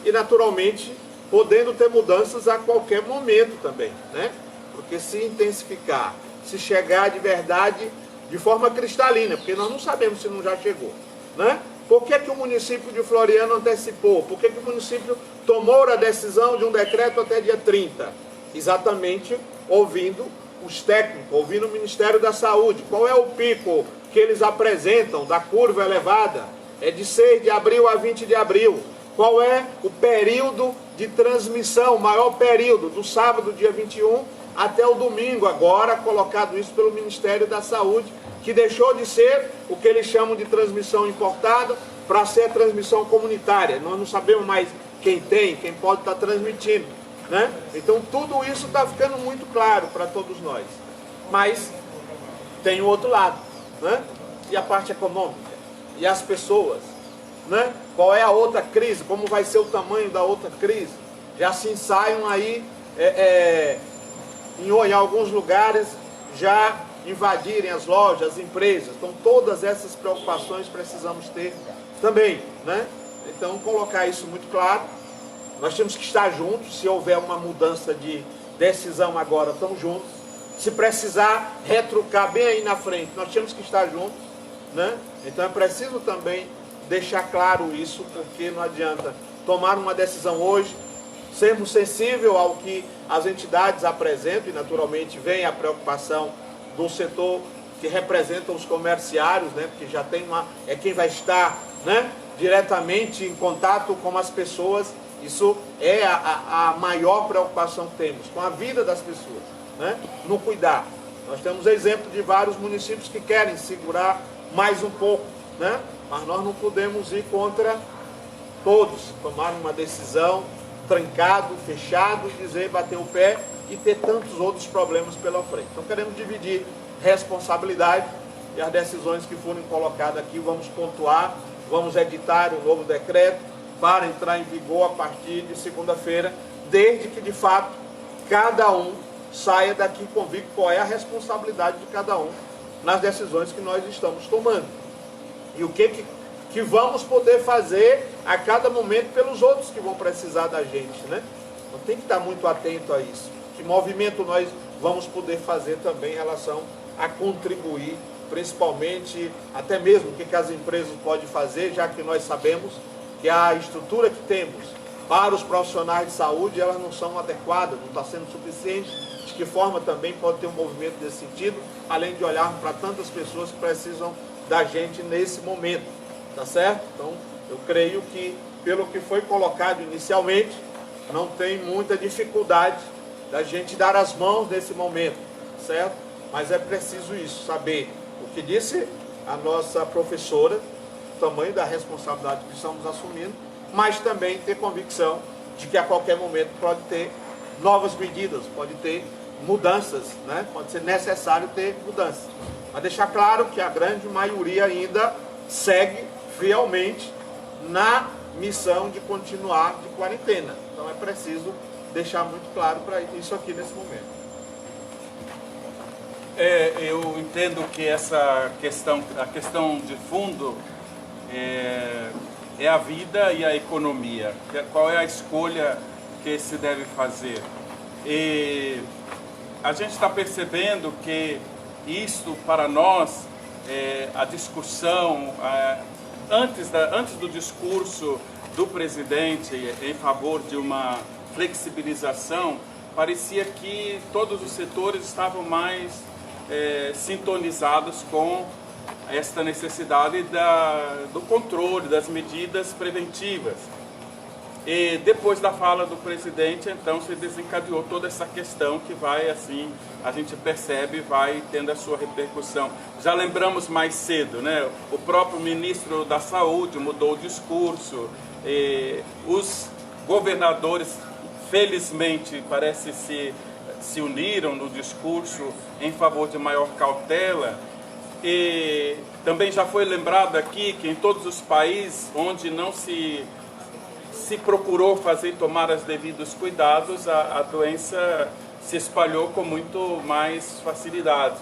e naturalmente podendo ter mudanças a qualquer momento também, né? Porque se intensificar, se chegar de verdade de forma cristalina, porque nós não sabemos se não já chegou, né? Por que o município de Floriano antecipou? Por que o município tomou a decisão de um decreto até dia 30? Exatamente ouvindo os técnicos, ouvindo o Ministério da Saúde. Qual é o pico que eles apresentam da curva elevada? É de 6 de abril a 20 de abril. Qual é o período de transmissão, o maior período, do sábado, dia 21, até o domingo, agora colocado isso pelo Ministério da Saúde, que deixou de ser o que eles chamam de transmissão importada para ser transmissão comunitária. Nós não sabemos mais quem tem, quem pode estar transmitindo, né? Então tudo isso está ficando muito claro para todos nós. Mas tem o outro lado, né? E a parte econômica, e as pessoas, né? Qual é a outra crise, como vai ser o tamanho da outra crise? Já se ensaiam aí, em alguns lugares, já invadirem as lojas, as empresas. Então todas essas preocupações precisamos ter também, né? Então colocar isso muito claro. Nós temos que estar juntos, se houver uma mudança de decisão agora, estamos juntos. Se precisar retrucar bem aí na frente, nós temos que estar juntos, né? Então é preciso também deixar claro isso, porque não adianta tomar uma decisão hoje, sermos sensíveis ao que as entidades apresentam, e naturalmente vem a preocupação do setor que representa os comerciários, né? Porque já tem quem vai estar, né? Diretamente em contato com as pessoas. Isso é a maior preocupação que temos, com a vida das pessoas, né? No cuidar. Nós temos exemplo de vários municípios que querem segurar mais um pouco, né? Mas nós não podemos ir contra todos, tomar uma decisão trancado, fechado, dizer, bater o pé e ter tantos outros problemas pela frente. Então queremos dividir responsabilidade e as decisões que forem colocadas aqui vamos pontuar, vamos editar um novo decreto para entrar em vigor a partir de segunda-feira, desde que de fato cada um saia daqui convicto qual é a responsabilidade de cada um nas decisões que nós estamos tomando. E o que vamos poder fazer a cada momento pelos outros que vão precisar da gente, né? Então tem que estar muito atento a isso. Que movimento nós vamos poder fazer também em relação a contribuir, principalmente, até mesmo o que as empresas podem fazer, já que nós sabemos que a estrutura que temos para os profissionais de saúde, elas não são adequadas, não está sendo suficiente. De que forma também pode ter um movimento nesse sentido, além de olharmos para tantas pessoas que precisam da gente nesse momento, tá certo? Então, eu creio que, pelo que foi colocado inicialmente, não tem muita dificuldade da gente dar as mãos nesse momento, certo? Mas é preciso isso, saber o que disse a nossa professora, o tamanho da responsabilidade que estamos assumindo, mas também ter convicção de que a qualquer momento pode ter novas medidas, pode ter mudanças, né? Pode ser necessário ter mudanças. Mas deixar claro que a grande maioria ainda segue fielmente na missão de continuar de quarentena. Então é preciso deixar muito claro para isso aqui nesse momento. Eu entendo que essa questão, a questão de fundo é a vida e a economia. Qual é a escolha que se deve fazer? E a gente está percebendo que isto, para nós, a discussão, antes do discurso do presidente em favor de uma flexibilização, parecia que todos os setores estavam mais sintonizados com esta necessidade do controle, das medidas preventivas. E depois da fala do presidente, então, se desencadeou toda essa questão que vai, assim, a gente percebe, vai tendo a sua repercussão. Já lembramos mais cedo, né? O próprio ministro da Saúde mudou o discurso, os governadores, felizmente, parece se uniram no discurso em favor de maior cautela. E também já foi lembrado aqui que em todos os países onde não se procurou tomar os devidos cuidados, a doença se espalhou com muito mais facilidade.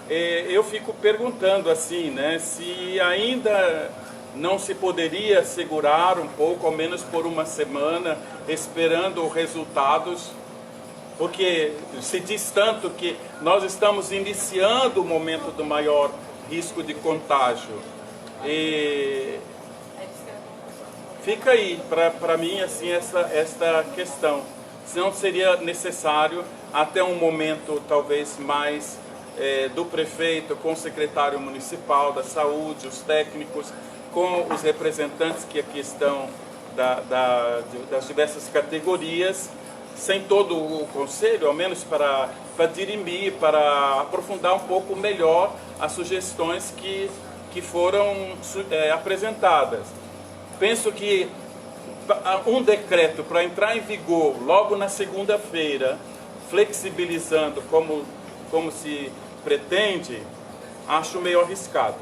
Eu fico perguntando assim, né, se ainda não se poderia segurar um pouco, ao menos por uma semana, esperando resultados, porque se diz tanto que nós estamos iniciando o momento do maior risco de contágio. E fica aí, para mim, assim, esta questão. Se não seria necessário, até um momento talvez mais do prefeito, com o secretário municipal da saúde, os técnicos, com os representantes que aqui estão das diversas categorias, sem todo o conselho, ao menos para dirimir, para aprofundar um pouco melhor as sugestões que foram apresentadas. Penso que um decreto para entrar em vigor logo na segunda-feira, flexibilizando como se pretende, acho meio arriscado.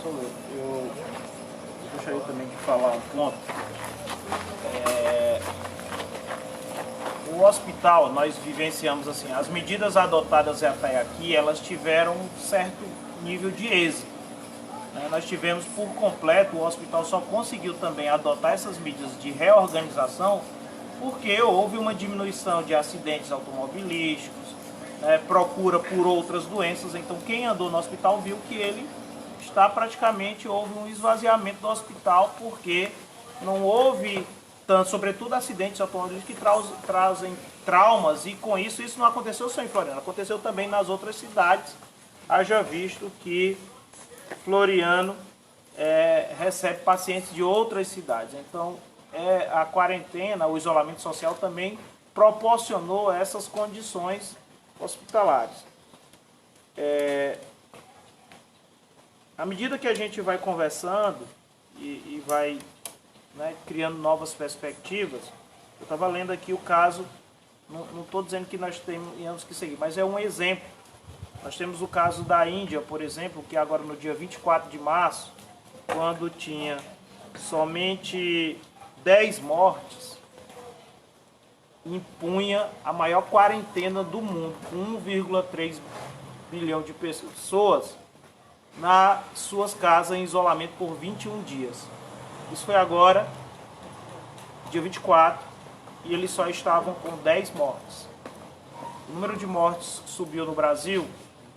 Eu gostaria também de falar um ponto. O hospital, nós vivenciamos assim, as medidas adotadas até aqui, elas tiveram um certo nível de êxito. Nós tivemos por completo, o hospital só conseguiu também adotar essas medidas de reorganização porque houve uma diminuição de acidentes automobilísticos, procura por outras doenças. Então quem andou no hospital viu que ele está praticamente, houve um esvaziamento do hospital, porque não houve tanto, sobretudo acidentes automobilísticos que trazem traumas, e com isso não aconteceu só em Floriano, aconteceu também nas outras cidades, haja visto que Floriano recebe pacientes de outras cidades. Então a quarentena, o isolamento social também proporcionou essas condições hospitalares. À medida que a gente vai conversando e vai criando novas perspectivas, eu estava lendo aqui o caso, não estou dizendo que nós temos que seguir, mas é um exemplo. Nós temos o caso da Índia, por exemplo, que agora no dia 24 de março, quando tinha somente 10 mortes, impunha a maior quarentena do mundo, 1,3 bilhão de pessoas nas suas casas em isolamento por 21 dias. Isso foi agora, dia 24, e eles só estavam com 10 mortes. O número de mortes subiu no Brasil,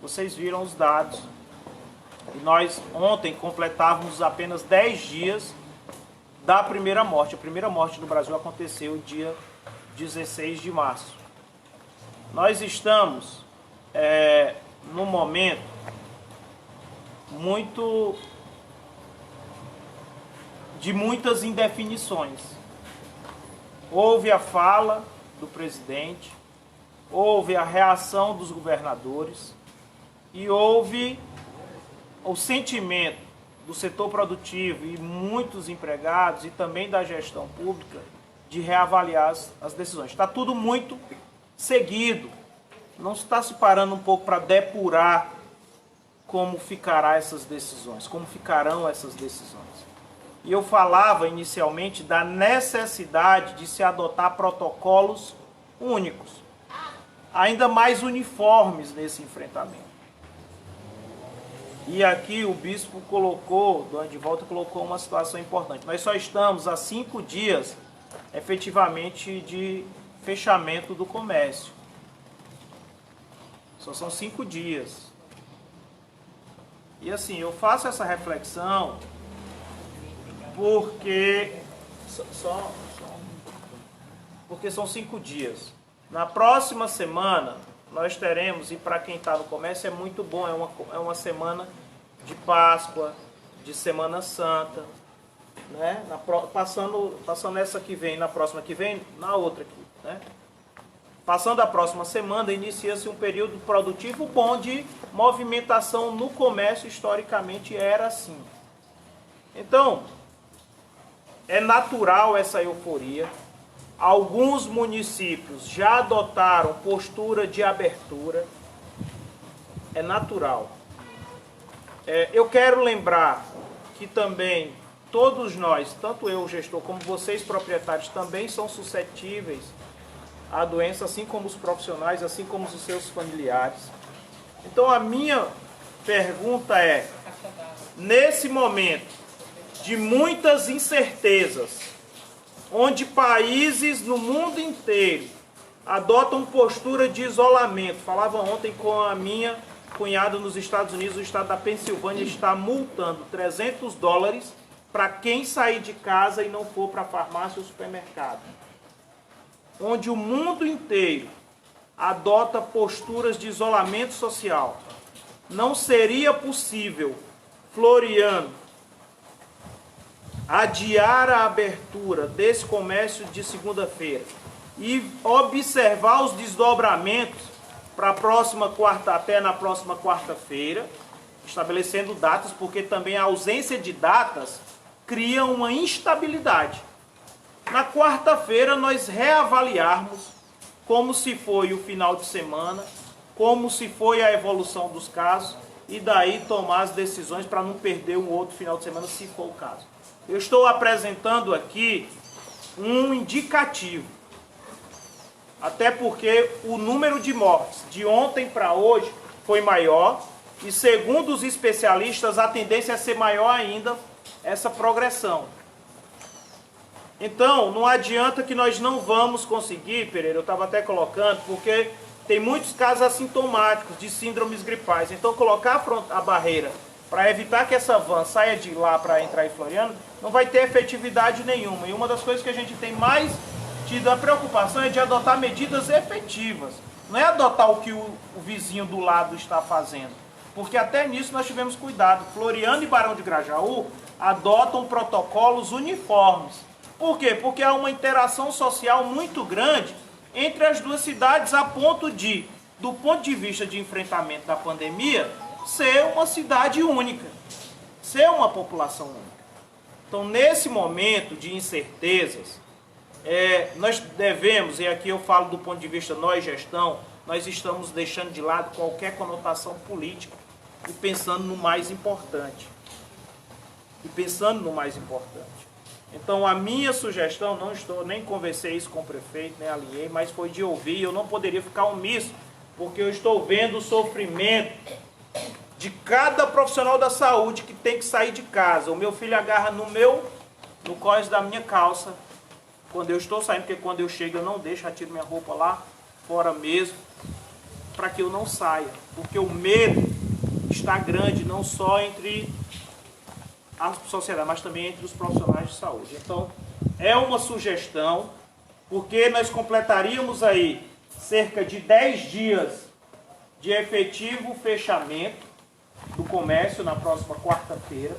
vocês viram os dados. E nós ontem completávamos apenas 10 dias da primeira morte. A primeira morte no Brasil aconteceu dia 16 de março. Nós estamos num momento de muitas indefinições. Houve a fala do presidente, houve a reação dos governadores e houve o sentimento do setor produtivo e muitos empregados e também da gestão pública de reavaliar as decisões. Está tudo muito seguido, não está se parando um pouco para depurar como ficará essas decisões, como ficarão essas decisões. E eu falava inicialmente da necessidade de se adotar protocolos únicos, ainda mais uniformes nesse enfrentamento. E aqui o bispo colocou, do ano de volta, colocou uma situação importante. Nós só estamos há 5 dias, efetivamente, de fechamento do comércio. Só são 5 dias. E assim, eu faço essa reflexão porque porque são 5 dias. Na próxima semana nós teremos, e para quem está no comércio é muito bom, é uma semana de Páscoa, de Semana Santa, né? Passando essa que vem, na próxima que vem, na outra aqui, né? Passando a próxima semana, inicia-se um período produtivo bom de movimentação no comércio, historicamente era assim. Então, é natural essa euforia. Alguns municípios já adotaram postura de abertura. É natural. Eu quero lembrar que também todos nós, tanto eu, gestor, como vocês, proprietários, também são suscetíveis à doença, assim como os profissionais, assim como os seus familiares. Então a minha pergunta é, nesse momento de muitas incertezas, onde países no mundo inteiro adotam postura de isolamento, falava ontem com a minha cunhada nos Estados Unidos, o estado da Pensilvânia está multando $300 para quem sair de casa e não for para a farmácia ou supermercado. Onde o mundo inteiro adota posturas de isolamento social, não seria possível, Floriano, adiar a abertura desse comércio de segunda-feira e observar os desdobramentos para a próxima até na próxima quarta-feira, estabelecendo datas, porque também a ausência de datas cria uma instabilidade. Na quarta-feira nós reavaliarmos como se foi o final de semana, como se foi a evolução dos casos, e daí tomar as decisões para não perder um outro final de semana, se for o caso. Eu estou apresentando aqui um indicativo, até porque o número de mortes de ontem para hoje foi maior, e segundo os especialistas a tendência é ser maior ainda essa progressão. Então, não adianta que nós não vamos conseguir, Pereira, eu estava até colocando, porque tem muitos casos assintomáticos de síndromes gripais. Então, colocar a barreira para evitar que essa van saia de lá para entrar em Floriano, não vai ter efetividade nenhuma. E uma das coisas que a gente tem mais tido a preocupação é de adotar medidas efetivas. Não é adotar o que o vizinho do lado está fazendo. Porque até nisso nós tivemos cuidado. Floriano e Barão de Grajaú adotam protocolos uniformes. Por quê? Porque há uma interação social muito grande entre as duas cidades, a ponto de, do ponto de vista de enfrentamento da pandemia, ser uma cidade única, ser uma população única. Então, nesse momento de incertezas, nós devemos, e aqui eu falo do ponto de vista nós, gestão, nós estamos deixando de lado qualquer conotação política e pensando no mais importante. Então, a minha sugestão, nem conversei isso com o prefeito, nem alinhei, mas foi de ouvir, eu não poderia ficar omisso, porque eu estou vendo o sofrimento de cada profissional da saúde que tem que sair de casa. O meu filho agarra no cós da minha calça, quando eu estou saindo, porque quando eu chego eu não deixo, atiro minha roupa lá fora mesmo, para que eu não saia, porque o medo está grande, não só entre a sociedade, mas também entre os profissionais de saúde. Então, é uma sugestão, porque nós completaríamos aí cerca de 10 dias de efetivo fechamento do comércio na próxima quarta-feira,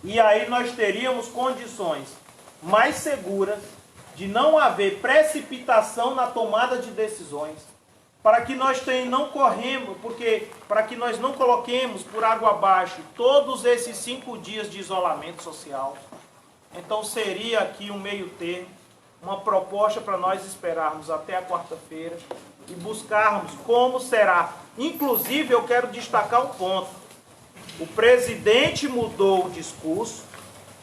e aí nós teríamos condições mais seguras de não haver precipitação na tomada de decisões, para que nós não coloquemos por água abaixo todos esses 5 dias de isolamento social. Então seria aqui um meio termo, uma proposta para nós esperarmos até a quarta-feira, e buscarmos como será. Inclusive, eu quero destacar um ponto. O presidente mudou o discurso,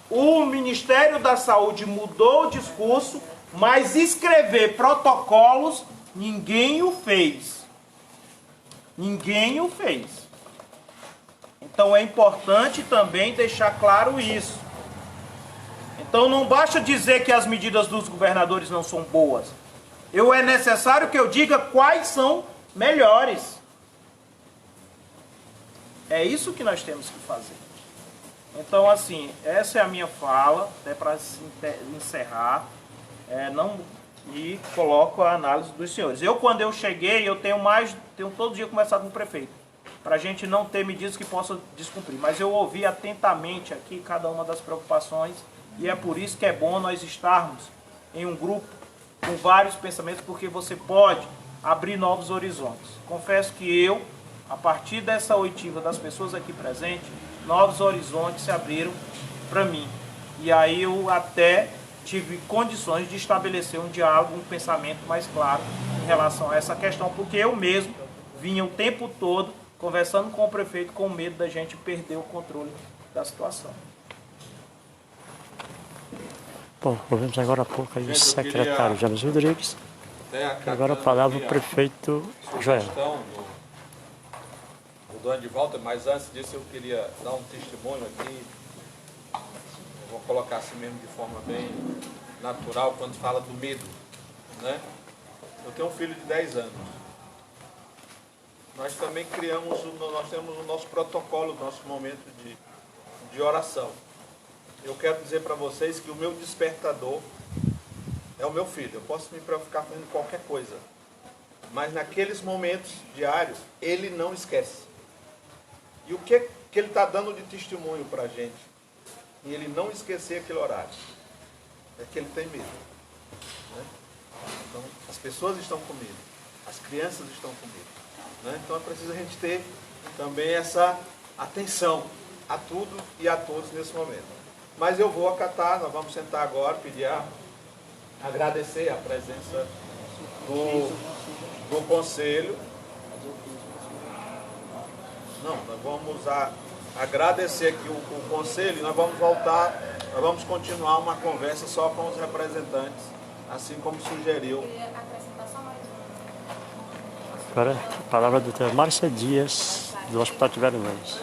o Ministério da Saúde mudou o discurso, mas escrever protocolos, ninguém o fez. Ninguém o fez. Então é importante também deixar claro isso. Então não basta dizer que as medidas dos governadores não são boas. É necessário que eu diga quais são melhores. É isso que nós temos que fazer. Então, assim, essa é a minha fala, até para encerrar, e coloco a análise dos senhores. Quando eu cheguei, eu tenho todo dia conversado com o prefeito, para a gente não ter medidas que possam descumprir. Mas eu ouvi atentamente aqui cada uma das preocupações, e é por isso que é bom nós estarmos em um grupo com vários pensamentos, porque você pode abrir novos horizontes. Confesso que a partir dessa oitiva das pessoas aqui presentes, novos horizontes se abriram para mim. E aí eu até tive condições de estabelecer um diálogo, um pensamento mais claro em relação a essa questão, porque eu mesmo vinha o tempo todo conversando com o prefeito com medo da gente perder o controle da situação. Bom, ouvimos agora há pouco aí o secretário James Rodrigues. Agora a palavra o prefeito Joel. Do Andivaldo, mas antes disso eu queria dar um testemunho aqui, eu vou colocar assim mesmo de forma bem natural, quando fala do medo, né? Eu tenho um filho de 10 anos. Nós também nós temos o nosso protocolo, o nosso momento de oração. Eu quero dizer para vocês que o meu despertador é o meu filho. Eu posso me preocupar com qualquer coisa, mas naqueles momentos diários, ele não esquece. E o que ele está dando de testemunho para a gente? E ele não esquecer aquele horário. É que ele tem medo. Né? Então, as pessoas estão com medo. As crianças estão com medo. Né? Então, é preciso a gente ter também essa atenção a tudo e a todos nesse momento. Mas eu vou acatar, nós vamos sentar agora, agradecer a presença do Conselho. Não, nós vamos agradecer aqui o Conselho, nós vamos continuar uma conversa só com os representantes, assim como sugeriu. Agora a palavra do doutor Márcia Dias, do Hospital Tibério Nunes.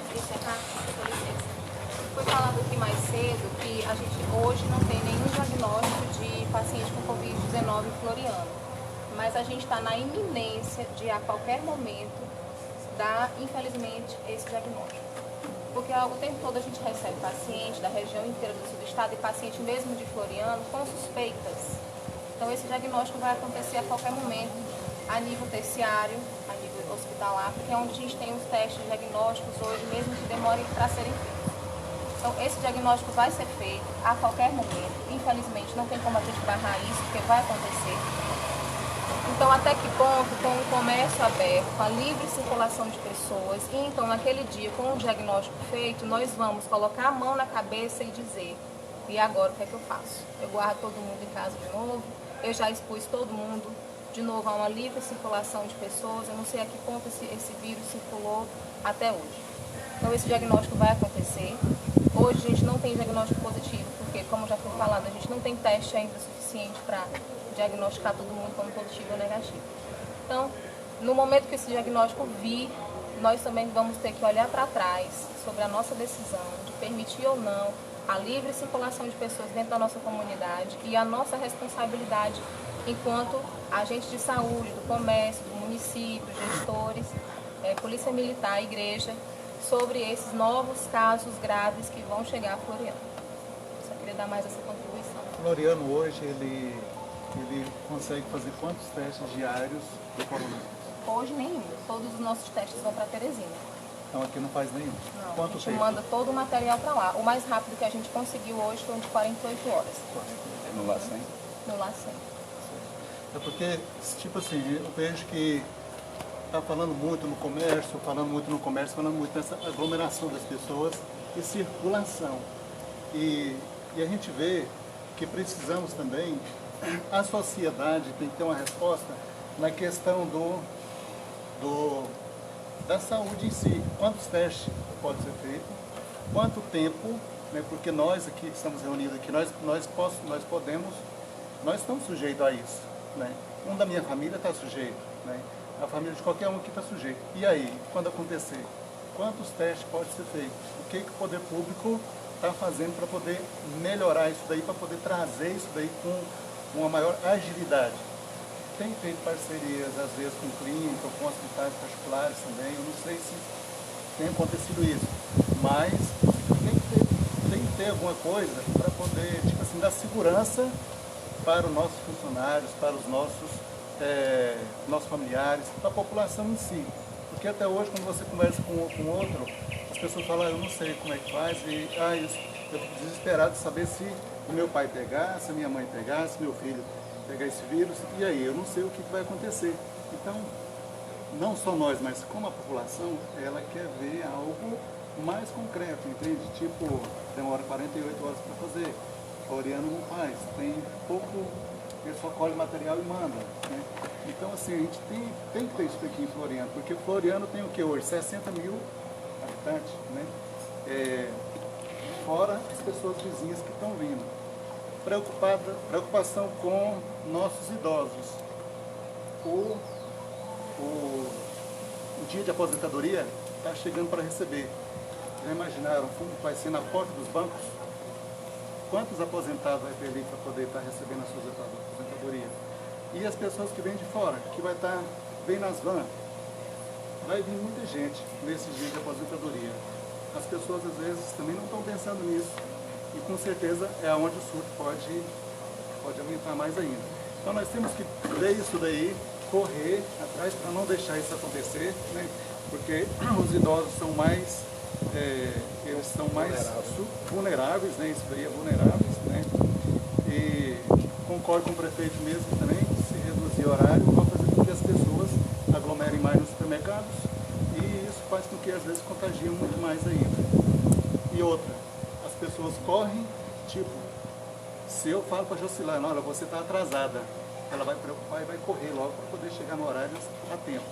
Foi falado aqui mais cedo que a gente hoje não tem nenhum diagnóstico de paciente com Covid-19 floriano, mas a gente está na iminência de a qualquer momento dar, infelizmente, esse diagnóstico. Porque o tempo todo a gente recebe paciente da região inteira do sul do estado e paciente mesmo de Floriano com suspeitas. Então esse diagnóstico vai acontecer a qualquer momento, a nível terciário, a nível hospitalar, porque é onde a gente tem os testes diagnósticos hoje, mesmo que demorem para serem feitos. Então esse diagnóstico vai ser feito a qualquer momento. Infelizmente não tem como a gente barrar isso, porque vai acontecer. Então, até que ponto, com o comércio aberto, com a livre circulação de pessoas, e então, naquele dia, com o diagnóstico feito, nós vamos colocar a mão na cabeça e dizer, e agora o que é que eu faço? Eu guardo todo mundo em casa de novo? Eu já expus todo mundo de novo a uma livre circulação de pessoas? Eu não sei a que ponto esse vírus circulou até hoje. Então, esse diagnóstico vai acontecer. Hoje, a gente não tem diagnóstico positivo, porque, como já foi falado, a gente não tem teste ainda suficiente para diagnosticar todo mundo como positivo ou negativo. Então, no momento que esse diagnóstico vir, nós também vamos ter que olhar para trás sobre a nossa decisão de permitir ou não a livre circulação de pessoas dentro da nossa comunidade e a nossa responsabilidade enquanto agente de saúde, do comércio, do município, gestores, polícia militar, igreja, sobre esses novos casos graves que vão chegar a Floriano. Só queria dar mais essa contribuição. Floriano hoje, ele consegue fazer quantos testes diários do coronavírus? Hoje nenhum. Todos os nossos testes vão para Teresina. Então aqui não faz nenhum? Não, quanto a gente tempo? manda todo o material para lá. O mais rápido que a gente conseguiu hoje foi de 48 horas. No LACEN? No LACEN. É porque, tipo assim, eu vejo que está falando muito no comércio, falando muito nessa aglomeração das pessoas e circulação. E a gente vê que precisamos também, a sociedade tem que ter uma resposta na questão da saúde em si. Quantos testes pode ser feito, quanto tempo, né, porque nós aqui que estamos reunidos aqui, nós estamos sujeitos a isso. Né? Um da minha família está sujeito, né? A família de qualquer um aqui está sujeito. E aí, quando acontecer, quantos testes pode ser feito? O que o poder público está fazendo para poder melhorar isso daí, para poder trazer isso daí com uma maior agilidade? Tem feito parcerias, às vezes, com clínicas, com hospitais particulares também. Eu não sei se tem acontecido isso, mas tem que ter alguma coisa para poder, tipo assim, dar segurança para os nossos funcionários, para os nossos familiares, para a população em si. Porque até hoje, quando você conversa com outro, as pessoas falam, eu não sei como é que faz, e eu fico desesperado de saber se o meu pai pegar, se a minha mãe pegar, se meu filho pegar esse vírus, e aí, eu não sei o que vai acontecer. Então, não só nós, mas como a população, ela quer ver algo mais concreto, entende? Tipo, demora 48 horas para fazer, Floriano não faz, tem pouco, ele só colhe material e manda, né? Então, assim, a gente tem que ter isso aqui em Floriano, porque Floriano tem o que hoje? 60 mil habitantes, né? Fora as pessoas vizinhas que estão vindo. Preocupação com nossos idosos. O dia de aposentadoria está chegando para receber. Já imaginaram como vai ser na porta dos bancos? Quantos aposentados vai ter ali para poder estar recebendo as suas aposentadorias? E as pessoas que vêm de fora, que vai estar bem nas vans, vai vir muita gente nesse dia de aposentadoria. As pessoas às vezes também não estão pensando nisso. E com certeza é onde o surto pode aumentar mais ainda. Então nós temos que ver isso daí, correr atrás para não deixar isso acontecer, né? Porque os idosos são mais, eles são mais vulneráveis, né? Isso daí é vulneráveis, né? E concordo com o prefeito mesmo também, se reduzir o horário, vai fazer com que as pessoas aglomerem mais nos supermercados e isso faz com que às vezes contagiem muito mais ainda. E outra, as pessoas correm, tipo, se eu falo para a Jocilane, olha, você está atrasada, ela vai preocupar e vai correr logo para poder chegar no horário a tempo.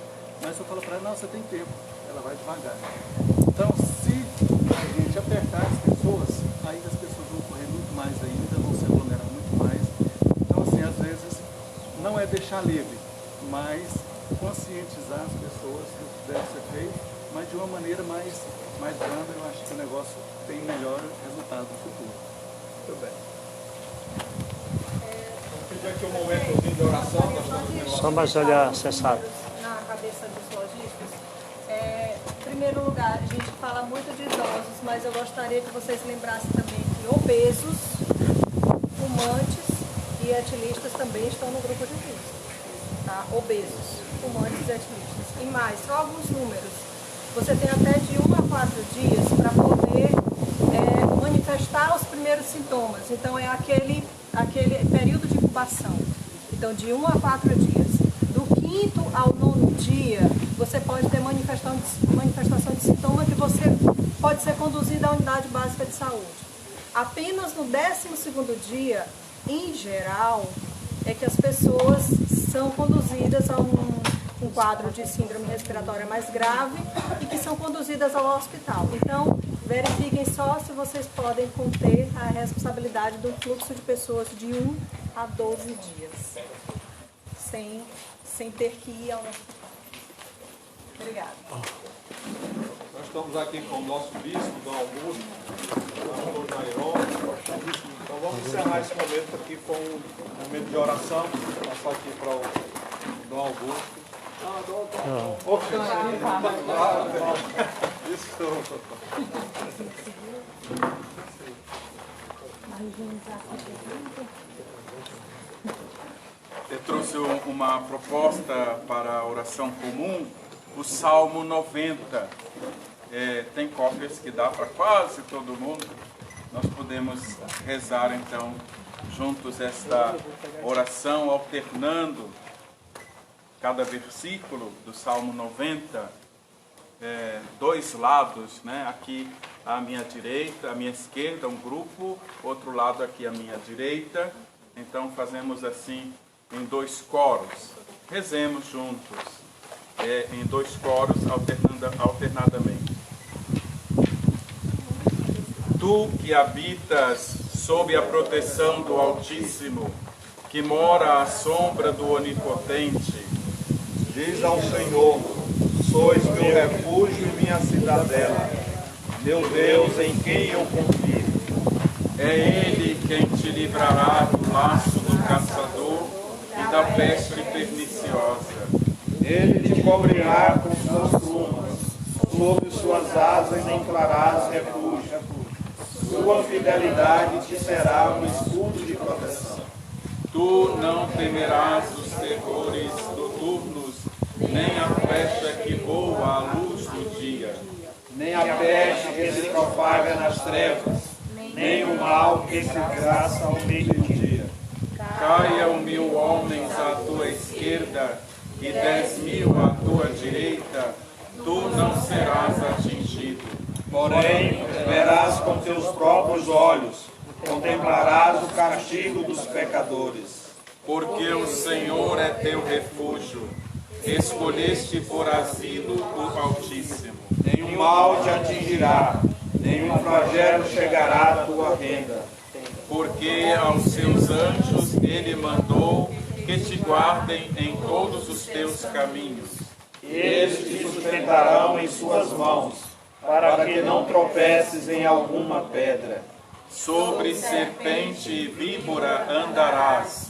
Mas se eu falo para ela, não, você tem tempo, ela vai devagar. Então, se a gente apertar as pessoas, aí as pessoas vão correr muito mais ainda, vão se aglomerar muito mais. Então, assim, às vezes, não é deixar livre, mas conscientizar as pessoas do que deve ser feito, mas de uma maneira mais branda, eu acho que o negócio tem melhor resultado no futuro. Muito bem. Vamos pedir aqui um momentozinho de oração. Só mais olhar cessado. Na cabeça dos lojistas. Em primeiro lugar, a gente fala muito de idosos, mas eu gostaria que vocês lembrassem também que obesos, fumantes e etilistas também estão no grupo de risco. Tá? Obesos, fumantes e etilistas. E mais, só alguns números. Você tem até de 1 a 4 dias para poder manifestar os primeiros sintomas. Então, é aquele período de incubação. Então, de 1 a 4 dias. Do 5º ao 9º dia, você pode ter manifestação de sintoma que você pode ser conduzido à unidade básica de saúde. Apenas no 12º dia, em geral, é que as pessoas são conduzidas a um quadro de síndrome respiratória mais grave e que são conduzidas ao hospital. Então, verifiquem só se vocês podem conter a responsabilidade do fluxo de pessoas de 1 a 12 dias, sem ter que ir ao hospital. Obrigada. Nós estamos aqui com o nosso bispo, Dom Augusto, o pastor Nairon. Então vamos encerrar esse momento aqui com um momento de oração. Vou passar aqui para o Dom Augusto. Isso. Eu trouxe uma proposta para a oração comum, o Salmo 90. Tem cópias que dá para quase todo mundo. Nós podemos rezar então juntos esta oração, alternando cada versículo do Salmo 90, dois lados, né? Aqui à minha direita, à minha esquerda, um grupo, outro lado aqui à minha direita. Então fazemos assim em 2 coros. Rezemos juntos, em 2 coros, alternadamente. Tu que habitas sob a proteção do Altíssimo, que mora à sombra do Onipotente, diz ao Senhor: sois meu refúgio e minha cidadela, meu Deus em quem eu confio. É Ele quem te livrará do laço do caçador e da peste perniciosa. Ele te cobrirá com suas plumas, sob suas asas entrarás refúgio. Sua fidelidade te será um escudo de proteção. Tu não temerás os terrores noturnos, nem a flecha que voa à luz do dia, Nem a peste que se propaga nas trevas, nem o mal que se traça ao meio-dia. Caiam 1000 homens à tua esquerda e 10.000 à tua direita, tu não serás atingido. Porém, verás com teus próprios olhos, contemplarás o castigo dos pecadores. Porque o Senhor é teu refúgio, escolheste por asilo o Altíssimo. Nenhum mal te atingirá, nenhum flagelo chegará à tua renda. Porque aos seus anjos ele mandou que te guardem em todos os teus caminhos. Eles te sustentarão em suas mãos, para que não tropeces em alguma pedra. Sobre serpente e víbora andarás,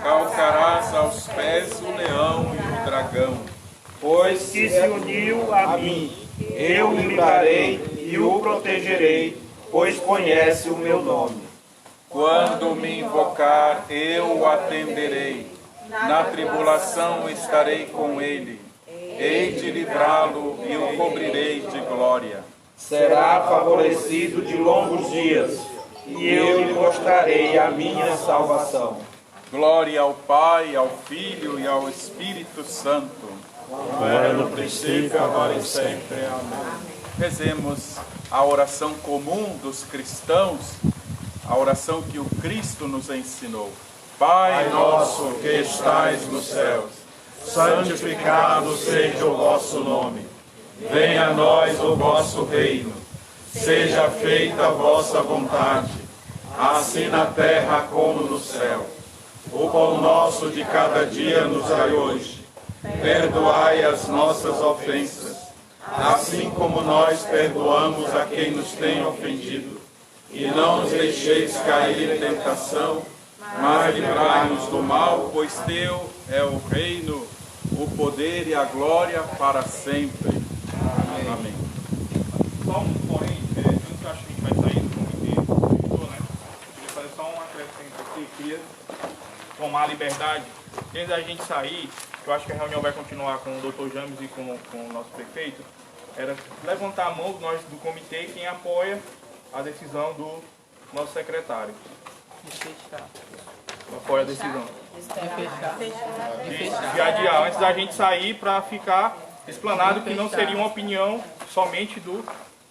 calcarás aos pés o leão e o dragão. Pois que se uniu a mim, eu o livrarei e o protegerei, pois conhece o meu nome. Quando me invocar, eu o atenderei. Na tribulação estarei com ele. Hei de livrá-lo e o cobrirei de glória. Será favorecido de longos dias, e eu lhe mostrarei a minha salvação. Glória ao Pai, ao Filho e ao Espírito Santo. Como era no princípio, agora e sempre. Amém. Rezemos a oração comum dos cristãos, a oração que o Cristo nos ensinou. Pai nosso que estais nos céus, santificado seja o vosso nome. Venha a nós o vosso reino. Seja feita a vossa vontade, assim na terra como no céu. O pão nosso de cada dia nos dai hoje. Perdoai as nossas ofensas, assim como nós perdoamos a quem nos tem ofendido. E não nos deixeis cair em tentação, mas livrai-nos do mal, pois teu é o reino, o poder e a glória para sempre. Amém. Só um porém, antes que eu acho que a gente vai sair do comitê, né? Eu queria fazer só um acrescento aqui, queria tomar a liberdade, antes da gente sair, eu acho que a reunião vai continuar com o Dr. James e com o nosso prefeito, era levantar a mão nós do comitê quem apoia a decisão do nosso secretário. Apoia a decisão. De adiar, antes da gente sair, para ficar explanado que não seria uma opinião somente do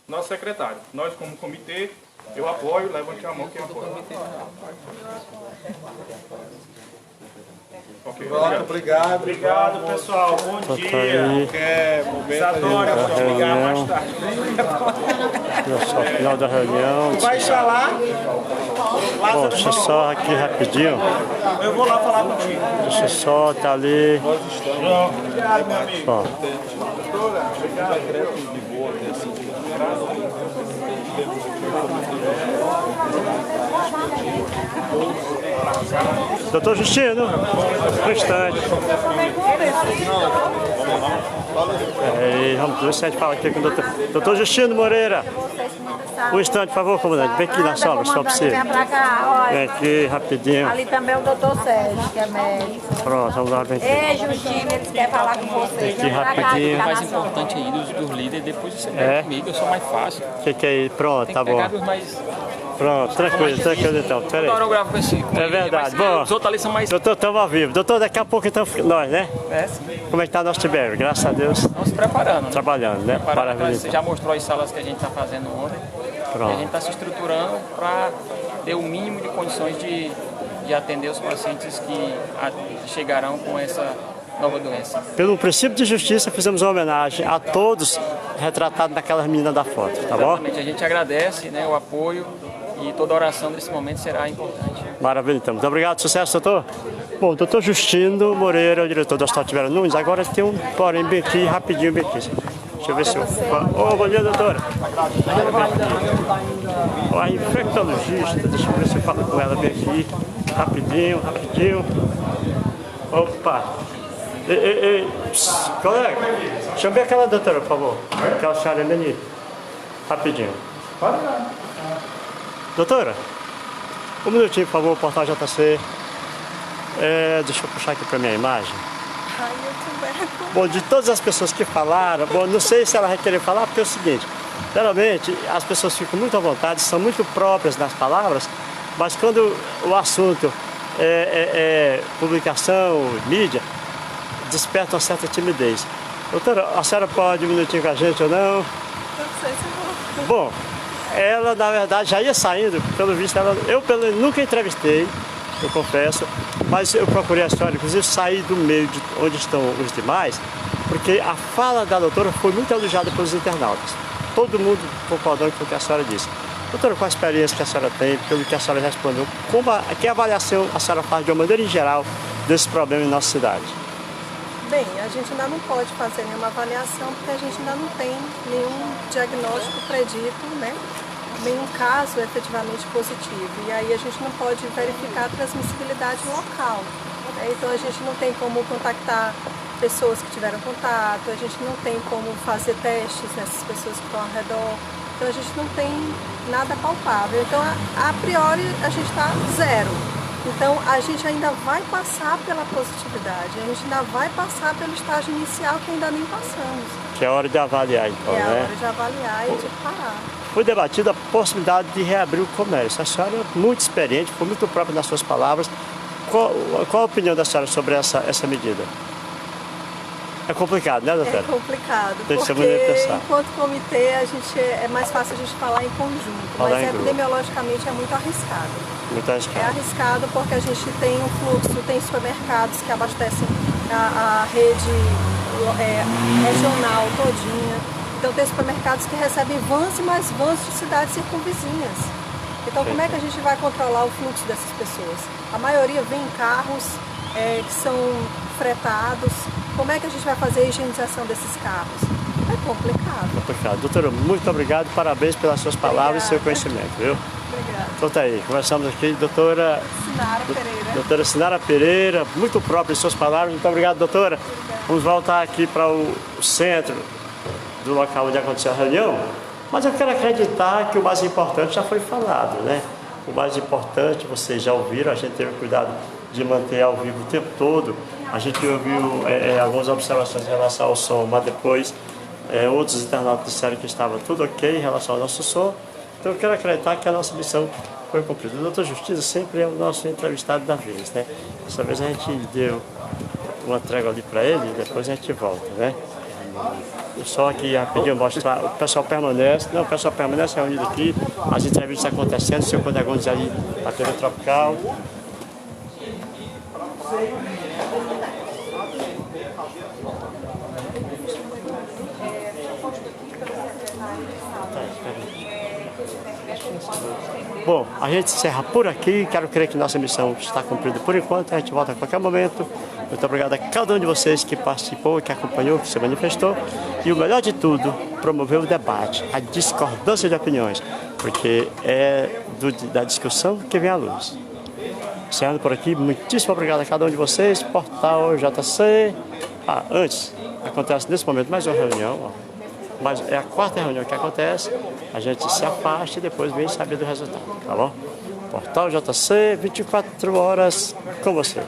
nosso secretário. Nós, como comitê, eu apoio, levante a mão quem apoia. Okay, pronto, obrigado. Obrigado, pessoal. Bom dia. Qualquer momento. Isadora, vou ligar mais tarde. Só final da reunião. Vai falar? Bom, deixa eu só aqui rapidinho. Eu vou lá falar contigo. Deixa eu só estar ali. Obrigado, meu amigo. Bom. Doutor Justino, um instante. Vamos ver se a gente fala aqui com o doutor Justino Moreira. Um instante, por favor, comandante. Vem aqui na sala, só para você. Vem aqui rapidinho. Ali também é o doutor Sérgio, que é médico. Pronto, vamos lá. Vem Ei, Justino, eles querem falar com você. Vem aqui rapidinho. O mais importante aí dos líderes, depois você vem comigo, eu sou mais fácil. O que é aí? Pronto, tá bom. Pronto, tranquilo então. Pera aí. Eu gravo com esse. É verdade. Bom, os outros ali são mais. Doutor, estamos ao vivo. Doutor, daqui a pouco então nós, né? É, sim. Como é que está nosso Tibério? Graças a Deus. Estamos se preparando. Né? Trabalhando, né? Maravilha. Você já mostrou as salas que a gente está fazendo ontem. Pronto. E a gente está se estruturando para ter o mínimo de condições de atender os pacientes que chegarão com essa nova doença. Pelo princípio de justiça, fizemos uma homenagem a todos retratados naquelas meninas da foto, tá bom? Exatamente, a gente agradece, né, o apoio e toda oração nesse momento será importante. Maravilha, então. Muito obrigado, sucesso, doutor. Bom, doutor Justino Moreira, o diretor do Hospital Tibério Nunes, agora tem um porém bem aqui, rapidinho bem aqui. Deixa eu ver se eu... Ô, bom dia, doutora. A infectologista, deixa eu ver se eu falo com ela bem aqui. Rapidinho, rapidinho. Opa. Ei, colega, chama bem aquela doutora, por favor. Aquela senhora ali. Rapidinho. Doutora, um minutinho, por favor, portal JC. Deixa eu puxar aqui para minha imagem. Bom, de todas as pessoas que falaram, bom, não sei se ela vai querer falar, porque é o seguinte, geralmente as pessoas ficam muito à vontade, são muito próprias nas palavras, mas quando o assunto é publicação, mídia, desperta uma certa timidez. Doutora, a senhora pode um minutinho com a gente ou não? Não sei se eu vou. Bom, ela na verdade já ia saindo, pelo visto, eu nunca entrevistei, eu confesso, mas eu procurei a senhora, inclusive sair do meio de onde estão os demais, porque a fala da doutora foi muito elogiada pelos internautas. Todo mundo concordando com o que a senhora disse. Doutora, qual a experiência que a senhora tem, pelo que a senhora respondeu, que avaliação a senhora faz de uma maneira em geral desse problema em nossa cidade? Bem, a gente ainda não pode fazer nenhuma avaliação porque a gente ainda não tem nenhum diagnóstico predito, né? Nenhum caso efetivamente positivo. E aí a gente não pode verificar a transmissibilidade local. Né? Então a gente não tem como contactar pessoas que tiveram contato, a gente não tem como fazer testes nessas pessoas que estão ao redor. Então a gente não tem nada palpável. Então a priori a gente está zero. Então a gente ainda vai passar pela positividade, a gente ainda vai passar pelo estágio inicial que ainda nem passamos. Que é hora de avaliar então, né? É hora de avaliar e de parar. Foi debatida a possibilidade de reabrir o comércio. A senhora é muito experiente, foi muito própria nas suas palavras. Qual a opinião da senhora sobre essa medida? É complicado, né, doutora? É complicado, tem que porque enquanto comitê é mais fácil a gente falar em conjunto, mas epidemiologicamente é muito arriscado. Muito arriscado. É arriscado porque a gente tem um fluxo, tem supermercados que abastecem a rede regional todinha. Então tem supermercados que recebem vans e mais vans de cidades circunvizinhas. Então como é que a gente vai controlar o fluxo dessas pessoas? A maioria vem em carros que são fretados. Como é que a gente vai fazer a higienização desses carros? É complicado. Complicado. Doutora, muito obrigado, parabéns pelas suas palavras e seu conhecimento, viu? Obrigada. Então tá aí, conversamos aqui, doutora Sinara Pereira, muito própria em suas palavras. Muito obrigado, doutora. Obrigada. Vamos voltar aqui para o centro do local onde aconteceu a reunião, mas eu quero acreditar que o mais importante já foi falado, né? O mais importante, vocês já ouviram, a gente teve cuidado de manter ao vivo o tempo todo. A gente ouviu algumas observações em relação ao som, mas depois outros internautas disseram que estava tudo ok em relação ao nosso som. Então eu quero acreditar que a nossa missão foi cumprida. O doutor Justiça sempre é o nosso entrevistado da vez, né? Dessa vez a gente deu uma trégua ali para ele e depois a gente volta, né? Só que rapidinho mostrar, o pessoal permanece reunido aqui, as entrevistas acontecendo, o senhor Conegondes ali na TV Tropical. Bom, a gente encerra por aqui. Quero crer que nossa missão está cumprida por enquanto. A gente volta a qualquer momento. Muito obrigado a cada um de vocês que participou, que acompanhou, que se manifestou. E o melhor de tudo, promoveu o debate, a discordância de opiniões, porque é da discussão que vem à luz. Encerrando por aqui, muitíssimo obrigado a cada um de vocês. Portal JC. Antes, acontece nesse momento mais uma reunião. Mas é a quarta reunião que acontece, a gente se afasta e depois vem saber do resultado, tá bom? Portal JC, 24 horas com você.